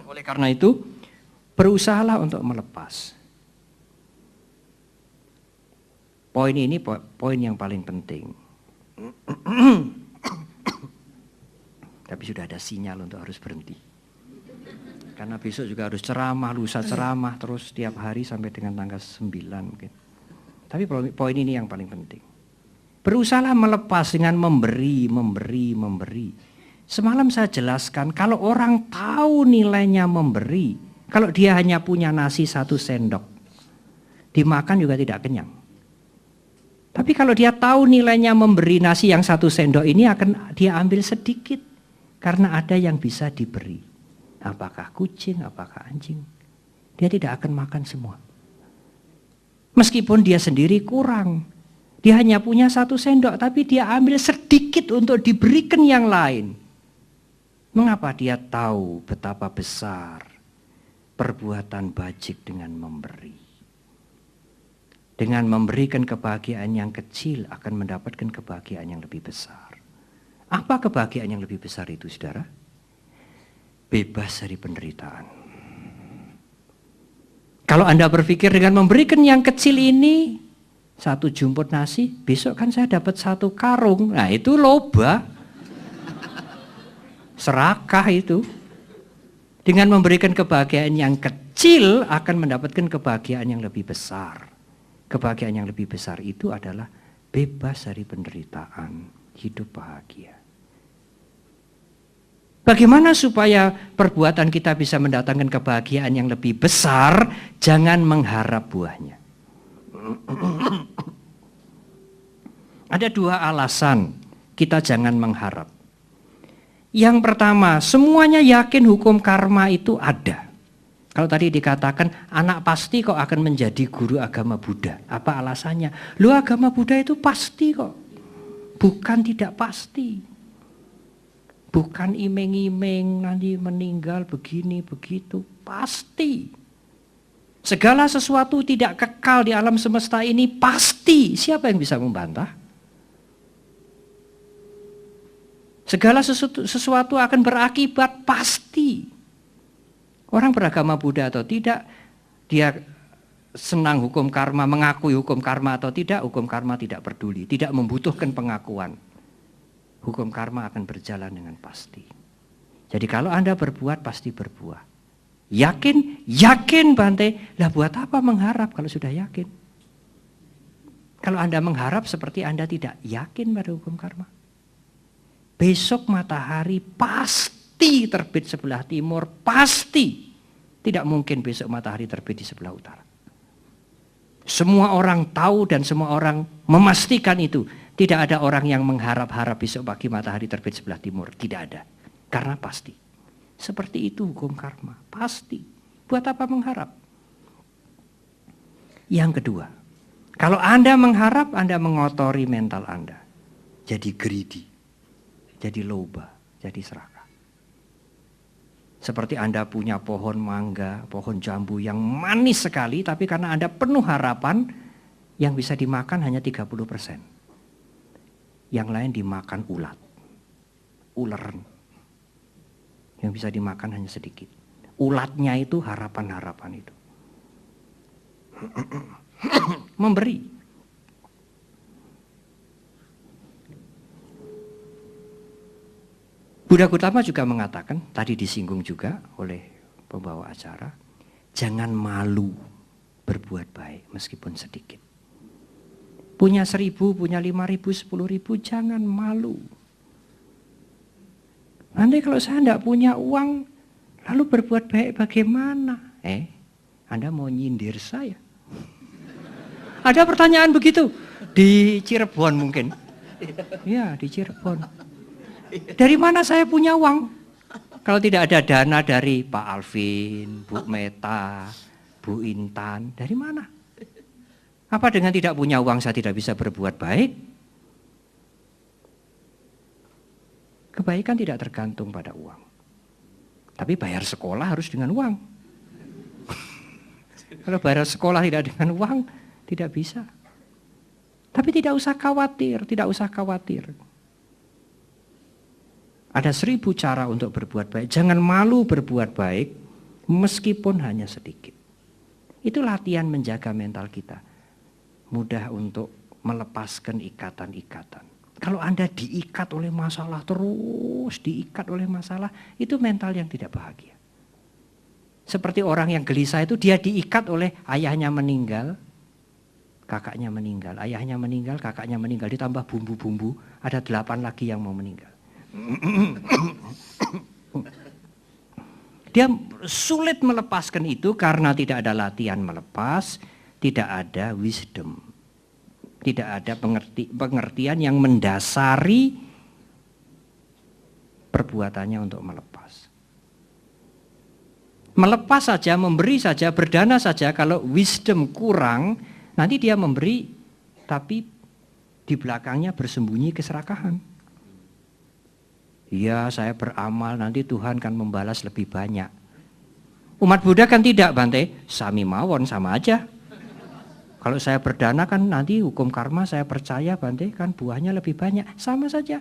S1: Oleh karena itu, berusahalah untuk melepas. Poin ini poin yang paling penting. Tapi sudah ada sinyal untuk harus berhenti. Karena besok juga harus ceramah, lusa ceramah terus tiap hari sampai dengan tanggal 9 mungkin. Tapi poin ini yang paling penting. Berusahalah melepas dengan memberi. Semalam saya jelaskan, kalau orang tahu nilainya memberi, kalau dia hanya punya nasi 1 sendok, dimakan juga tidak kenyang. Tapi kalau dia tahu nilainya memberi nasi yang 1 sendok ini akan dia ambil sedikit, karena ada yang bisa diberi. Apakah kucing, apakah anjing, dia tidak akan makan semua. Meskipun dia sendiri kurang, Dia hanya punya 1 sendok, tapi dia ambil sedikit untuk diberikan yang lain. Mengapa dia tahu betapa besar perbuatan bajik dengan memberi? Dengan memberikan kebahagiaan yang kecil akan mendapatkan kebahagiaan yang lebih besar. Apa kebahagiaan yang lebih besar itu, saudara? Bebas dari penderitaan. Kalau Anda berpikir dengan memberikan yang kecil ini, 1 jumput nasi, besok kan saya dapat 1 karung. Nah itu loba. Serakah itu. Dengan memberikan kebahagiaan yang kecil akan mendapatkan kebahagiaan yang lebih besar. Kebahagiaan yang lebih besar itu adalah bebas dari penderitaan, hidup bahagia. Bagaimana supaya perbuatan kita bisa mendatangkan kebahagiaan yang lebih besar? Jangan mengharap buahnya. Ada 2 alasan kita jangan mengharap. Yang pertama, semuanya yakin hukum karma itu ada. Kalau tadi dikatakan anak pasti kok akan menjadi guru agama Buddha. Apa alasannya? Lu agama Buddha itu pasti kok. Bukan tidak pasti. Bukan imeng-imeng nanti meninggal begini begitu. Pasti. Segala sesuatu tidak kekal di alam semesta ini pasti. Siapa yang bisa membantah? Segala sesuatu akan berakibat pasti. Orang beragama Buddha atau tidak, dia senang hukum karma, mengakui hukum karma atau tidak, hukum karma tidak peduli, tidak membutuhkan pengakuan. Hukum karma akan berjalan dengan pasti. Jadi kalau Anda berbuat pasti berbuah. Yakin? Yakin Bante. Lah buat apa mengharap kalau sudah yakin? Kalau Anda mengharap seperti Anda tidak yakin pada hukum karma. Besok matahari pasti terbit sebelah timur, pasti. Tidak mungkin besok matahari terbit di sebelah utara. Semua orang tahu dan semua orang memastikan itu. Tidak ada orang yang mengharap-harap besok pagi matahari terbit sebelah timur. Tidak ada. Karena pasti. Seperti itu hukum karma. Pasti. Buat apa mengharap? Yang kedua. Kalau Anda mengharap, Anda mengotori mental Anda. Jadi greedy. Jadi loba. Jadi serakah. Seperti Anda punya pohon mangga, pohon jambu yang manis sekali. Tapi karena Anda penuh harapan, yang bisa dimakan hanya 30%. Yang lain dimakan ulat, ular. Yang bisa dimakan hanya sedikit. Ulatnya itu harapan-harapan itu. Memberi. Buddha Gautama juga mengatakan, tadi disinggung juga oleh pembawa acara, jangan malu berbuat baik meskipun sedikit. Punya 1.000, punya 5.000, 10.000, jangan malu. Nanti kalau saya tidak punya uang, lalu berbuat baik bagaimana? Anda mau nyindir saya? Ada pertanyaan begitu? Di Cirebon mungkin. Ya, di Cirebon. Dari mana saya punya uang? Kalau tidak ada dana dari Pak Alvin, Bu Meta, Bu Intan, dari mana? Apa dengan tidak punya uang saya tidak bisa berbuat baik? Kebaikan tidak tergantung pada uang. Tapi bayar sekolah harus dengan uang. Kalau bayar sekolah tidak dengan uang, tidak bisa. Tapi tidak usah khawatir, tidak usah khawatir. Ada 1.000 cara untuk berbuat baik. Jangan malu berbuat baik, meskipun hanya sedikit. Itu latihan menjaga mental kita. Mudah untuk melepaskan ikatan-ikatan. Kalau Anda diikat oleh masalah, terus diikat oleh masalah, itu mental yang tidak bahagia. Seperti orang yang gelisah itu, dia diikat oleh ayahnya meninggal, kakaknya meninggal, ayahnya meninggal, kakaknya meninggal, ditambah bumbu-bumbu, ada 8 lagi yang mau meninggal. Dia sulit melepaskan itu karena tidak ada latihan melepas, tidak ada wisdom, tidak ada pengertian yang mendasari perbuatannya untuk melepas. Melepas saja, memberi saja, berdana saja, kalau wisdom kurang, nanti dia memberi tapi Di belakangnya bersembunyi keserakahan. Ya, saya beramal, nanti Tuhan kan membalas lebih banyak. Umat Buddha kan tidak, Bante. Sami mawon, sama aja. Kalau saya berdana kan nanti hukum karma saya percaya, Bante, kan buahnya lebih banyak. Sama saja.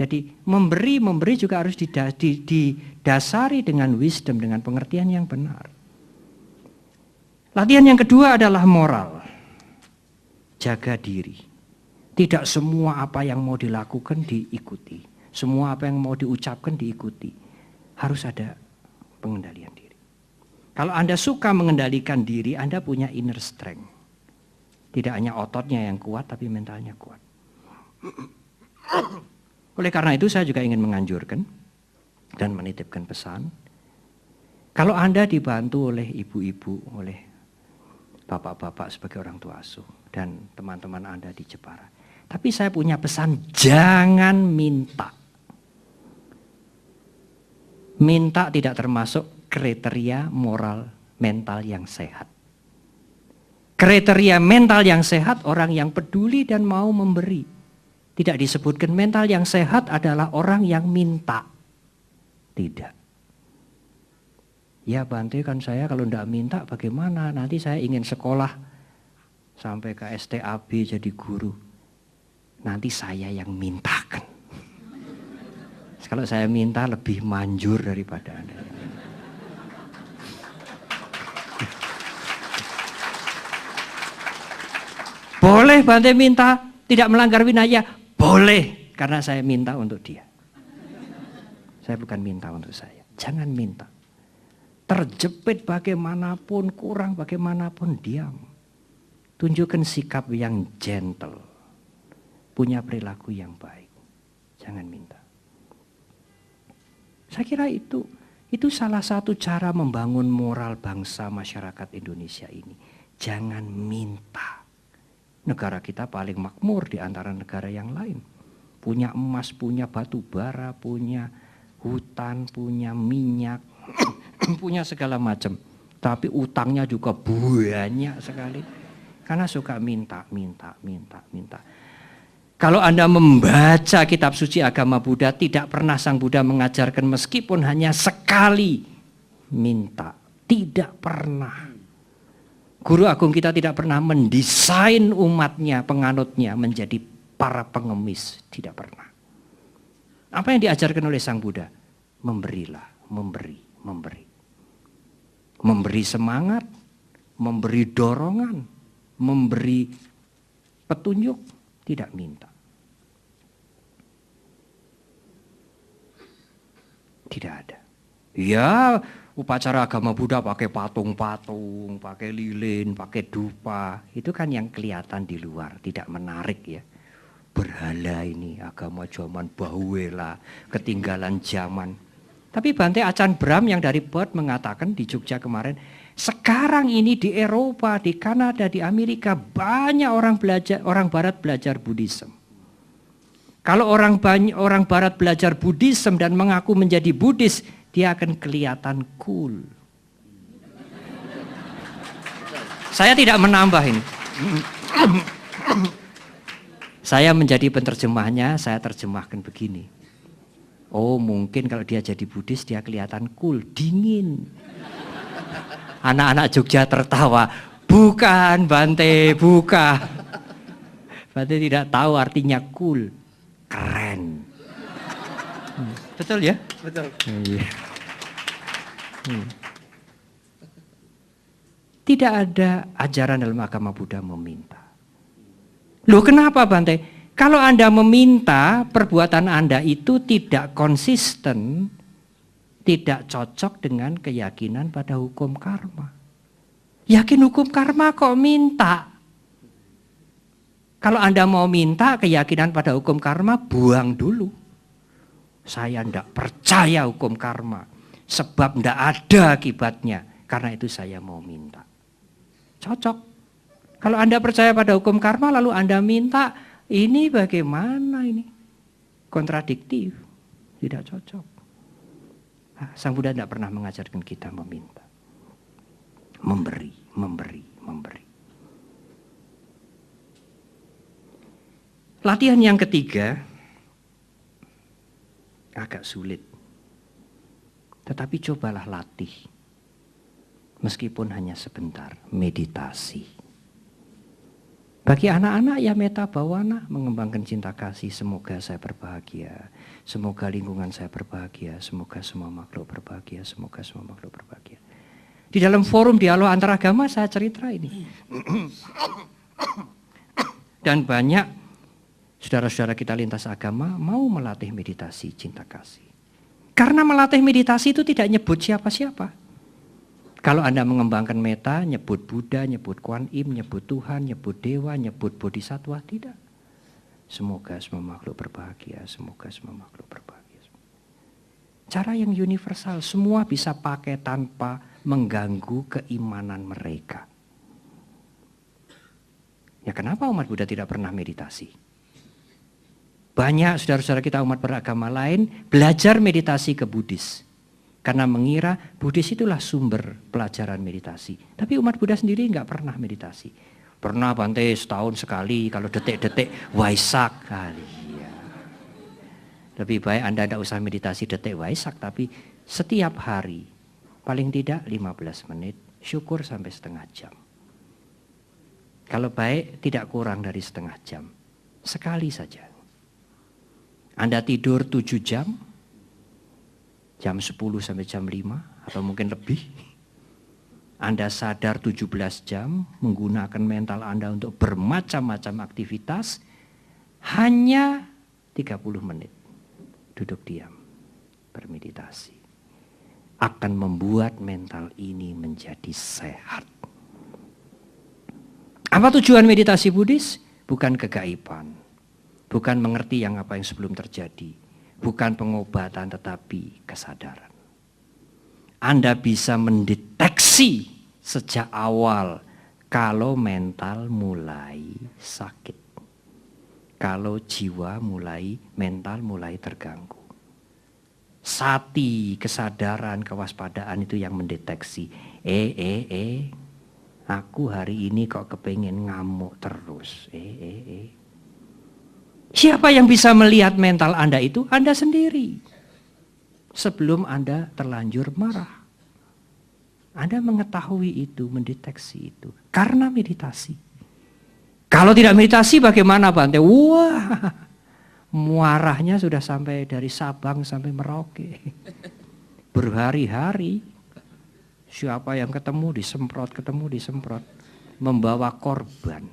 S1: Jadi memberi juga harus didasari dengan wisdom, dengan pengertian yang benar. Latihan yang kedua adalah moral. Jaga diri. Tidak semua apa yang mau dilakukan diikuti. Semua apa yang mau diucapkan diikuti. Harus ada pengendalian diri. Kalau Anda suka mengendalikan diri, Anda punya inner strength. Tidak hanya ototnya yang kuat, tapi mentalnya kuat. Oleh karena itu saya juga ingin menganjurkan dan menitipkan pesan. Kalau Anda dibantu oleh ibu-ibu, oleh bapak-bapak sebagai orang tua asuh dan teman-teman Anda di Jepara. Tapi saya punya pesan, jangan minta. Minta tidak termasuk kriteria moral mental yang sehat. Kriteria mental yang sehat orang yang peduli dan mau memberi. Tidak disebutkan mental yang sehat adalah orang yang minta. Tidak. Ya Bante, kan saya kalau tidak minta bagaimana? Nanti saya ingin sekolah sampai ke STAB jadi guru. Nanti saya yang mintakan. Kalau saya minta lebih manjur daripada Anda. Boleh Bante minta, tidak melanggar winaya? Boleh, karena saya minta untuk dia. Saya bukan minta untuk saya. Jangan minta. Terjepit bagaimanapun, kurang bagaimanapun, diam. Tunjukkan sikap yang gentle. Punya perilaku yang baik. Jangan minta. Saya kira itu salah satu cara membangun moral bangsa masyarakat Indonesia ini. Jangan minta. Negara kita paling makmur di antara negara yang lain. Punya emas, punya batu bara, punya hutan, punya minyak, punya segala macam. Tapi utangnya juga banyak sekali. Karena suka minta. Kalau Anda membaca kitab suci agama Buddha, tidak pernah Sang Buddha mengajarkan meskipun hanya sekali minta. Tidak pernah. Guru Agung kita tidak pernah mendesain umatnya, penganutnya menjadi para pengemis. Tidak pernah. Apa yang diajarkan oleh Sang Buddha? Memberilah, memberi. Memberi semangat, memberi dorongan, memberi petunjuk, tidak minta. Tidak ada. Ya, upacara agama Buddha pakai patung-patung, pakai lilin, pakai dupa. Itu kan yang kelihatan di luar, tidak menarik ya. Berhala ini, agama zaman Bahuela, ketinggalan zaman. Tapi Bante Acan Bram yang dari Perth mengatakan di Jogja kemarin, sekarang ini di Eropa, di Kanada, di Amerika banyak orang Barat belajar Buddhism. Kalau orang Barat belajar Buddhism dan mengaku menjadi Buddhis, dia akan kelihatan cool. Saya tidak menambah ini. Saya menjadi penerjemahnya, saya terjemahkan begini. Oh mungkin kalau dia jadi Buddhis dia kelihatan cool, dingin. Anak-anak Jogja tertawa. Bukan Bante, bukan. Bante tidak tahu artinya cool. Keren. Betul ya?
S2: Betul.
S1: Tidak ada ajaran dalam agama Buddha meminta. Loh kenapa Bante? Kalau Anda meminta, perbuatan Anda itu tidak konsisten, tidak cocok dengan keyakinan pada hukum karma. Yakin hukum karma kok minta? Kalau Anda mau minta keyakinan pada hukum karma, buang dulu. Saya tidak percaya hukum karma, sebab tidak ada akibatnya. Karena itu saya mau minta. Cocok. Kalau Anda percaya pada hukum karma, lalu Anda minta, ini bagaimana ini? Kontradiktif, tidak cocok. Sang Buddha tidak pernah mengajarkan kita meminta. Memberi. Latihan yang ketiga agak sulit. Tetapi cobalah latih. Meskipun hanya sebentar, meditasi. Bagi anak-anak ya meta bawana, mengembangkan cinta kasih. Semoga saya berbahagia, semoga lingkungan saya berbahagia, semoga semua makhluk berbahagia, semoga semua makhluk berbahagia. Di dalam forum dialog antaragama saya cerita ini. Dan banyak saudara-saudara kita lintas agama mau melatih meditasi cinta kasih. Karena melatih meditasi itu tidak nyebut siapa-siapa. Kalau Anda mengembangkan meta, nyebut Buddha, nyebut Kuan Im, nyebut Tuhan, nyebut Dewa, nyebut Bodhisattva, tidak. Semoga semua makhluk berbahagia, semoga semua makhluk berbahagia. Cara yang universal, semua bisa pakai tanpa mengganggu keimanan mereka. Ya kenapa umat Buddha tidak pernah meditasi? Banyak saudara-saudara kita umat beragama lain belajar meditasi ke Buddhis. Karena mengira Buddhis itulah sumber pelajaran meditasi. Tapi umat Buddha sendiri nggak pernah meditasi. Pernah Bante setahun sekali, kalau detik-detik Waisak kali. Ya. Lebih baik Anda tidak usah meditasi detik Waisak, tapi setiap hari paling tidak 15 menit, syukur sampai setengah jam. Kalau baik tidak kurang dari setengah jam. Sekali saja. Anda tidur 7 jam, jam 10 sampai jam 5 atau mungkin lebih. Anda sadar 17 jam menggunakan mental Anda untuk bermacam-macam aktivitas, hanya 30 menit duduk diam, bermeditasi. Akan membuat mental ini menjadi sehat. Apa tujuan meditasi Buddhis? Bukan kegaiban, bukan mengerti apa yang sebelum terjadi, bukan pengobatan tetapi kesadaran. Anda bisa mendeteksi sejak awal kalau mental mulai sakit, kalau jiwa mental mulai terganggu. Sati, kesadaran, kewaspadaan itu yang mendeteksi. Aku hari ini kok kepengen ngamuk terus. Siapa yang bisa melihat mental Anda itu? Anda sendiri. Sebelum Anda terlanjur marah. Anda mengetahui itu, mendeteksi itu. Karena meditasi. Kalau tidak meditasi bagaimana Bante? Wah, marahnya sudah sampai dari Sabang sampai Merauke. Berhari-hari. Siapa yang ketemu disemprot. Membawa korban.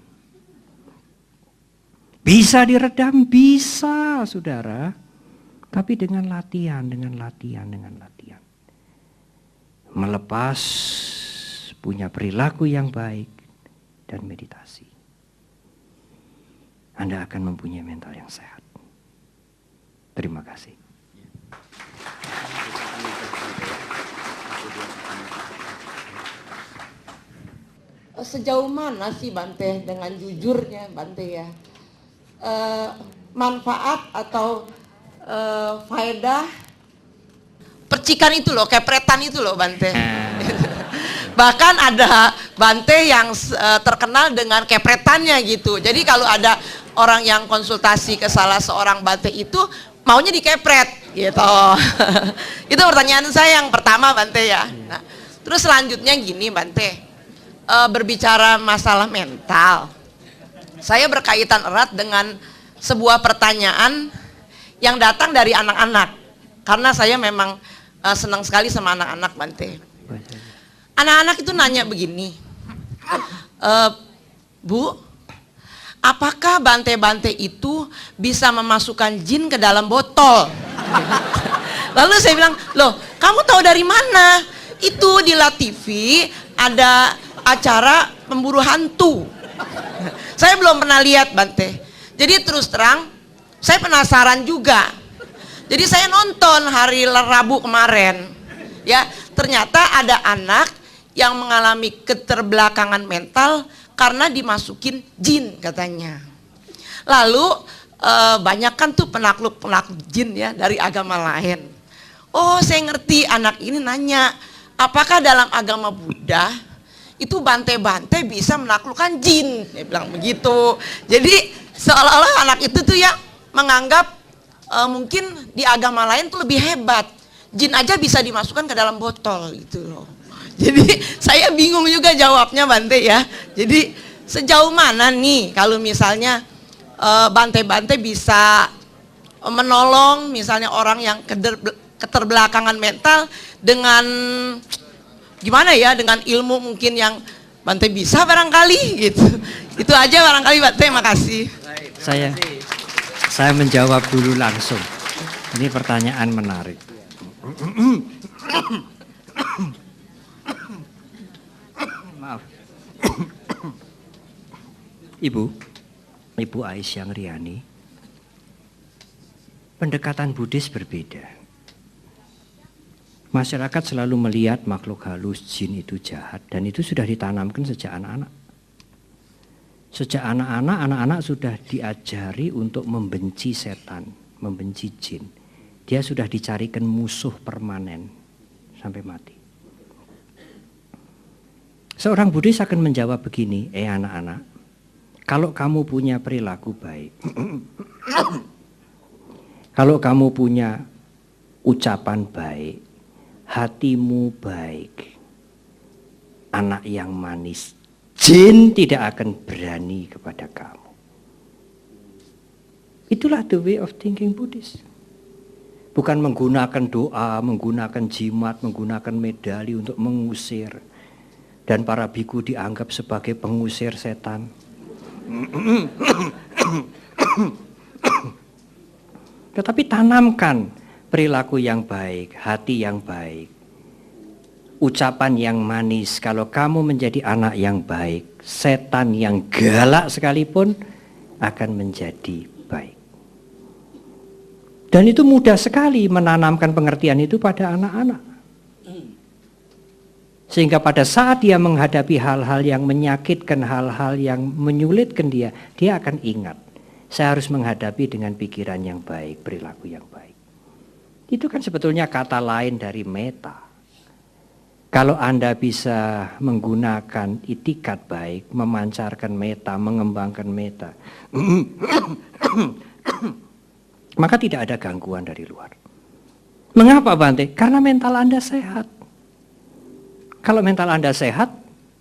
S1: Bisa diredam? Bisa, saudara. Tapi dengan latihan. Melepas, punya perilaku yang baik, dan meditasi. Anda akan mempunyai mental yang sehat. Terima kasih.
S2: Sejauh mana sih Bante dengan jujurnya Bante ya, manfaat atau faedah percikan itu loh, kepretan itu loh Bante. Bahkan ada Bante yang terkenal dengan kepretannya gitu. Jadi kalau ada orang yang konsultasi ke salah seorang Bante itu maunya dikepret gitu. Itu pertanyaan saya yang pertama Bante ya. Nah, terus selanjutnya gini Bante. Berbicara masalah mental, saya berkaitan erat dengan sebuah pertanyaan yang datang dari anak-anak, karena saya memang senang sekali sama anak-anak Bante. Anak-anak itu nanya begini, Bu, apakah Bante-Bante itu bisa memasukkan jin ke dalam botol? Lalu saya bilang, loh kamu tahu dari mana? Itu di La TV ada acara pemburu hantu. Saya belum pernah lihat Bante. Jadi terus terang saya penasaran juga. Jadi saya nonton hari Rabu kemarin. Ya, ternyata ada anak yang mengalami keterbelakangan mental karena dimasukin jin katanya. Lalu banyak kan tuh penakluk-penakluk jin ya dari agama lain. Oh, saya ngerti, anak ini nanya, apakah dalam agama Buddha itu bante-bante bisa menaklukkan jin. Dia bilang begitu. Jadi seolah-olah anak itu tuh ya menganggap mungkin di agama lain tuh lebih hebat. Jin aja bisa dimasukkan ke dalam botol gitu loh. Jadi saya bingung juga jawabnya Bante ya. Jadi sejauh mana nih kalau misalnya bante-bante bisa menolong misalnya orang yang keterbelakangan mental dengan gimana ya, dengan ilmu mungkin yang Bante bisa barangkali gitu. Itu aja barangkali Bante, makasih.
S1: Saya menjawab dulu langsung. Ini pertanyaan menarik. Maaf. Ibu Aisyang Riani, pendekatan Buddhis berbeda. Masyarakat selalu melihat makhluk halus, jin itu jahat, dan itu sudah ditanamkan sejak anak-anak. Sejak anak-anak sudah diajari untuk membenci setan, membenci jin. Dia sudah dicarikan musuh permanen sampai mati. Seorang Buddhis akan menjawab begini, anak-anak, kalau kamu punya perilaku baik, kalau kamu punya ucapan baik, hatimu baik, anak yang manis, jin tidak akan berani kepada kamu. Itulah the way of thinking Buddhis. Bukan menggunakan doa, menggunakan jimat, menggunakan medali untuk mengusir. Dan para biku dianggap sebagai pengusir setan. Tetapi tanamkan perilaku yang baik, hati yang baik, ucapan yang manis. Kalau kamu menjadi anak yang baik, setan yang galak sekalipun akan menjadi baik. Dan itu mudah sekali menanamkan pengertian itu pada anak-anak. Sehingga pada saat dia menghadapi hal-hal yang menyakitkan, hal-hal yang menyulitkan dia akan ingat, saya harus menghadapi dengan pikiran yang baik, perilaku yang baik. Itu kan sebetulnya kata lain dari meta. Kalau Anda bisa menggunakan itikat baik, memancarkan meta, mengembangkan meta, maka tidak ada gangguan dari luar. Mengapa Bante? Karena mental Anda sehat. Kalau mental Anda sehat,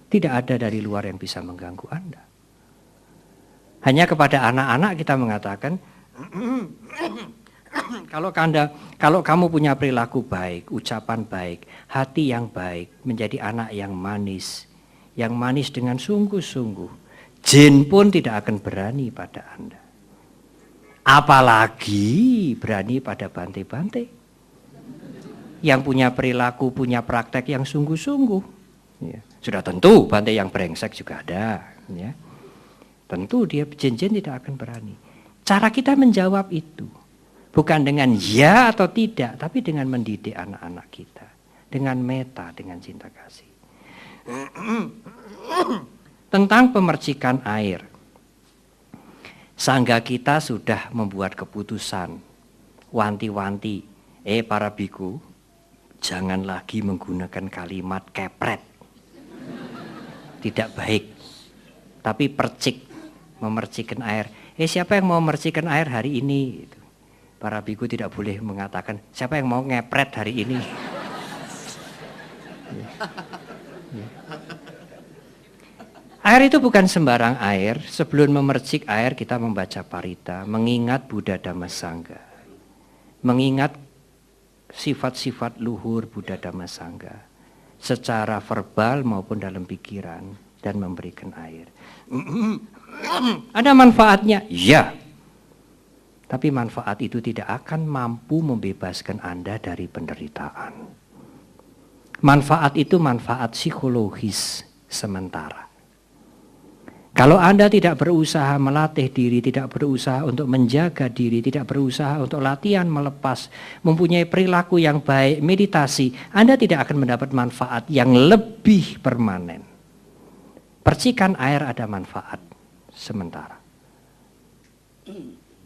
S1: tidak ada dari luar yang bisa mengganggu Anda. Hanya kepada anak-anak kita mengatakan, kalau kamu punya perilaku baik, ucapan baik, hati yang baik, menjadi anak yang manis dengan sungguh-sungguh, jin pun tidak akan berani pada Anda. Apalagi berani pada bante-bante yang punya perilaku, punya praktek yang sungguh-sungguh. Ya. Sudah tentu bante yang brengsek juga ada. Ya. Tentu dia jin-jin tidak akan berani. Cara kita menjawab itu bukan dengan ya atau tidak, tapi dengan mendidik anak-anak kita. Dengan meta, dengan cinta kasih. Tentang pemercikan air. Sangga kita sudah membuat keputusan. Wanti-wanti, para biku, jangan lagi menggunakan kalimat kepret. Tidak baik. Tapi percik, memercikan air. Siapa yang mau memercikan air hari ini? Para biku tidak boleh mengatakan, siapa yang mau ngepret hari ini? Air itu bukan sembarang air. Sebelum memercik air kita membaca parita, mengingat Buddha Dhamma Sangha. Mengingat sifat-sifat luhur Buddha Dhamma Sangha secara verbal maupun dalam pikiran, dan memberikan air. Ada manfaatnya? Ya. Tapi manfaat itu tidak akan mampu membebaskan Anda dari penderitaan. Manfaat itu manfaat psikologis sementara. Kalau Anda tidak berusaha melatih diri, tidak berusaha untuk menjaga diri, tidak berusaha untuk latihan melepas, mempunyai perilaku yang baik, meditasi, Anda tidak akan mendapat manfaat yang lebih permanen. Percikan air ada manfaat sementara.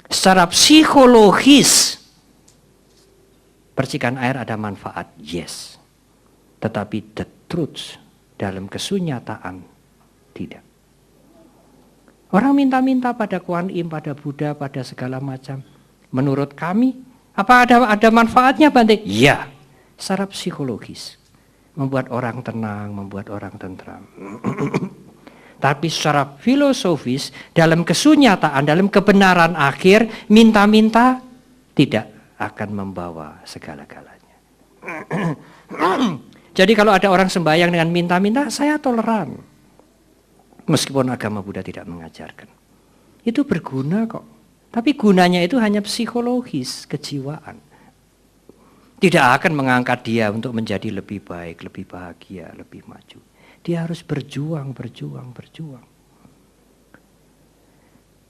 S1: Secara psikologis, percikan air ada manfaat, yes. Tetapi the truth, dalam kesunyataan tidak. Orang minta-minta pada Kuan Im, pada Buddha, pada segala macam. Menurut kami, apa ada manfaatnya Bante? Iya, secara psikologis. Membuat orang tenang, membuat orang tentram. Tapi secara filosofis, dalam kesunyataan, dalam kebenaran akhir, minta-minta tidak akan membawa segala-galanya. Jadi kalau ada orang sembahyang dengan minta-minta, saya toleran. Meskipun agama Buddha tidak mengajarkan. Itu berguna kok. Tapi gunanya itu hanya psikologis, kejiwaan. Tidak akan mengangkat dia untuk menjadi lebih baik, lebih bahagia, lebih maju. Dia harus berjuang.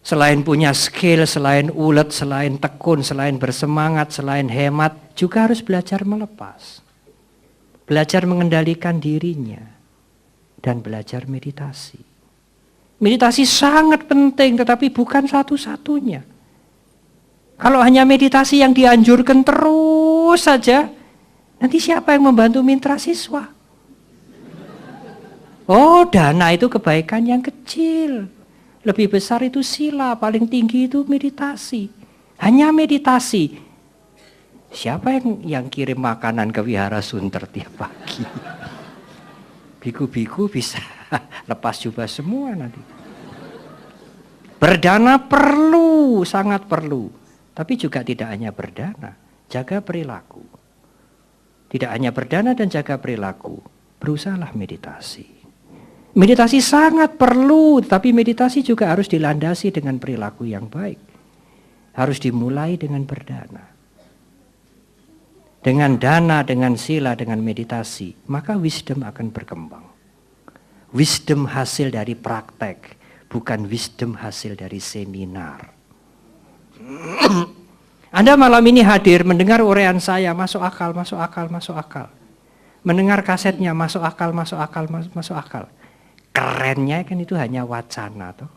S1: Selain punya skill, selain ulet, selain tekun, selain bersemangat, selain hemat, juga harus belajar melepas. Belajar mengendalikan dirinya dan belajar meditasi. Meditasi sangat penting tetapi bukan satu-satunya. Kalau hanya meditasi yang dianjurkan terus saja, nanti siapa yang membantu mitra siswa? Oh, dana itu kebaikan yang kecil. Lebih besar itu sila, paling tinggi itu meditasi. Hanya meditasi. Siapa yang kirim makanan ke Wihara Sunter tiap pagi? Biku-biku bisa lepas jubah semua nanti. Berdana perlu, sangat perlu. Tapi juga tidak hanya berdana, jaga perilaku. Tidak hanya berdana dan jaga perilaku, berusahalah meditasi. Meditasi sangat perlu, tapi meditasi juga harus dilandasi dengan perilaku yang baik. Harus dimulai dengan berdana. Dengan dana, dengan sila, dengan meditasi, maka wisdom akan berkembang. Wisdom hasil dari praktek, bukan wisdom hasil dari seminar. Anda malam ini hadir mendengar uraian saya, masuk akal. Mendengar kasetnya, masuk akal. Kerennya kan itu hanya wacana toh.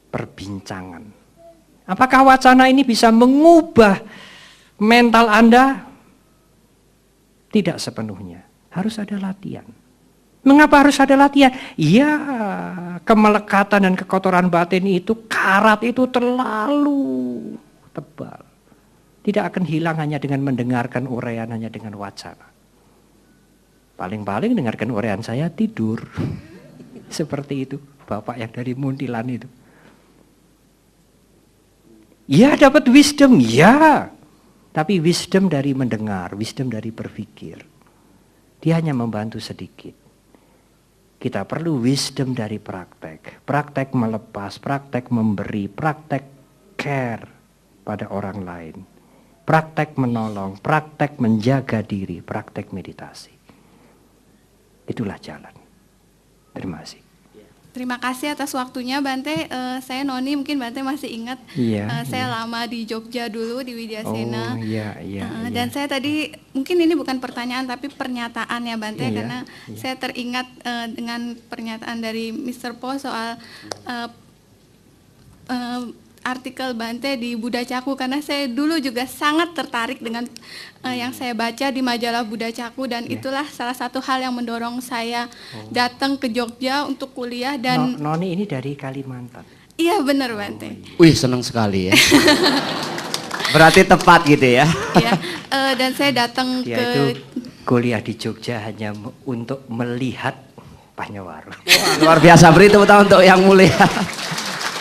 S1: Perbincangan. Apakah wacana ini bisa mengubah mental Anda? Tidak sepenuhnya. Harus ada latihan. Mengapa harus ada latihan? Ya, kemelekatan dan kekotoran batin itu, karat itu terlalu tebal. Tidak akan hilang hanya dengan mendengarkan uraian, hanya dengan wacana. Paling-paling dengarkan uraian saya tidur. Seperti itu, Bapak yang dari Muntilan itu. Ya, dapat wisdom, ya. Tapi wisdom dari mendengar, wisdom dari berpikir. Dia hanya membantu sedikit. Kita perlu wisdom dari praktek. Praktek melepas, praktek memberi, praktek care pada orang lain. Praktek menolong, praktek menjaga diri, praktek meditasi. Itulah jalan. Terima kasih.
S3: Terima kasih atas waktunya Bante. Saya Noni, mungkin Bante masih ingat. Saya lama di Jogja dulu di Widyasena. Dan saya tadi, mungkin ini bukan pertanyaan tapi pernyataan ya Bante, karena saya teringat dengan pernyataan dari Mr. Po soal artikel Bante di Buddha Caku, karena saya dulu juga sangat tertarik dengan yang saya baca di majalah Buddha Caku, dan itulah salah satu hal yang mendorong saya datang ke Jogja untuk kuliah. Dan
S1: Noni ini dari Kalimantan.
S3: Iya benar Bante.
S4: Wih, senang sekali ya. Berarti tepat gitu ya.
S3: Iya, dan saya datang
S1: Dia
S3: ke
S1: itu kuliah di Jogja hanya untuk melihat Panyawaru.
S4: Wah, luar biasa, beri tepuk tangan untuk yang mulia.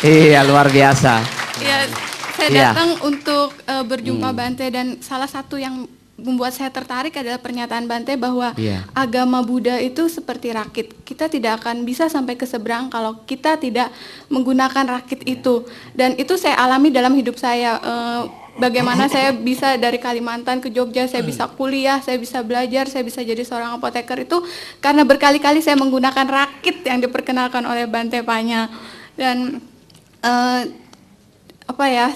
S4: Iya, luar biasa.
S3: Iya, saya datang untuk berjumpa Bante, dan salah satu yang membuat saya tertarik adalah pernyataan Bante bahwa agama Buddha itu seperti rakit. Kita tidak akan bisa sampai ke seberang kalau kita tidak menggunakan rakit itu. Dan itu saya alami dalam hidup saya. Bagaimana saya bisa dari Kalimantan ke Jogja, saya bisa kuliah, saya bisa belajar, saya bisa jadi seorang apoteker itu karena berkali-kali saya menggunakan rakit yang diperkenalkan oleh Bante Panya. Dan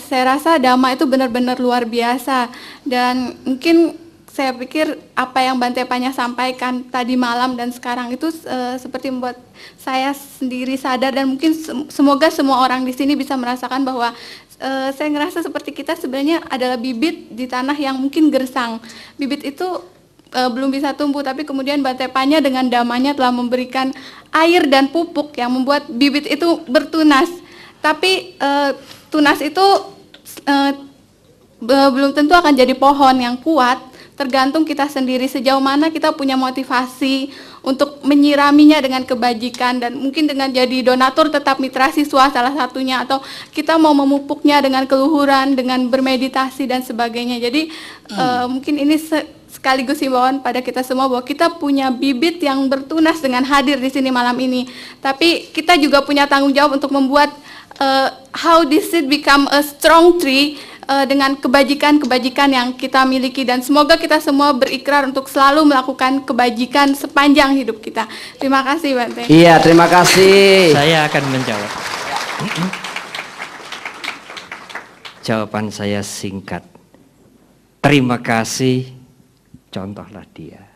S3: saya rasa Dhamma itu benar-benar luar biasa, dan mungkin saya pikir apa yang Bante Panya sampaikan tadi malam dan sekarang itu seperti membuat saya sendiri sadar, dan mungkin semoga semua orang di sini bisa merasakan bahwa saya ngerasa seperti kita sebenarnya adalah bibit di tanah yang mungkin gersang. Bibit itu belum bisa tumbuh, tapi kemudian Bante Panya dengan damanya telah memberikan air dan pupuk yang membuat bibit itu bertunas. Tapi tunas itu belum tentu akan jadi pohon yang kuat, tergantung kita sendiri sejauh mana kita punya motivasi untuk menyiraminya dengan kebajikan, dan mungkin dengan jadi donatur tetap mitra siswa salah satunya, atau kita mau memupuknya dengan keluhuran, dengan bermeditasi dan sebagainya. Jadi mungkin ini sekaligus himbauan pada kita semua bahwa kita punya bibit yang bertunas dengan hadir di sini malam ini. Tapi kita juga punya tanggung jawab untuk membuat how this seed become a strong tree dengan kebajikan-kebajikan yang kita miliki, dan semoga kita semua berikrar untuk selalu melakukan kebajikan sepanjang hidup kita. Terima kasih, Bante.
S4: Iya, terima kasih.
S1: Saya akan menjawab. Jawaban saya singkat. Terima kasih, contohlah dia.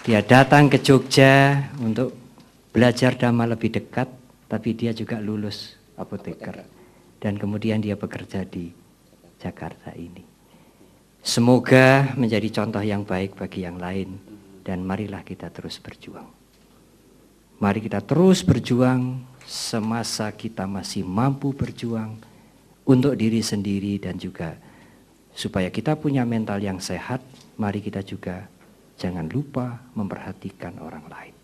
S1: Dia datang ke Jogja untuk belajar dhamma lebih dekat, tapi dia juga lulus apoteker. Dan kemudian dia bekerja di Jakarta ini. Semoga menjadi contoh yang baik bagi yang lain, dan marilah kita terus berjuang. Mari kita terus berjuang semasa kita masih mampu berjuang untuk diri sendiri, dan juga supaya kita punya mental yang sehat, mari kita juga jangan lupa memperhatikan orang lain.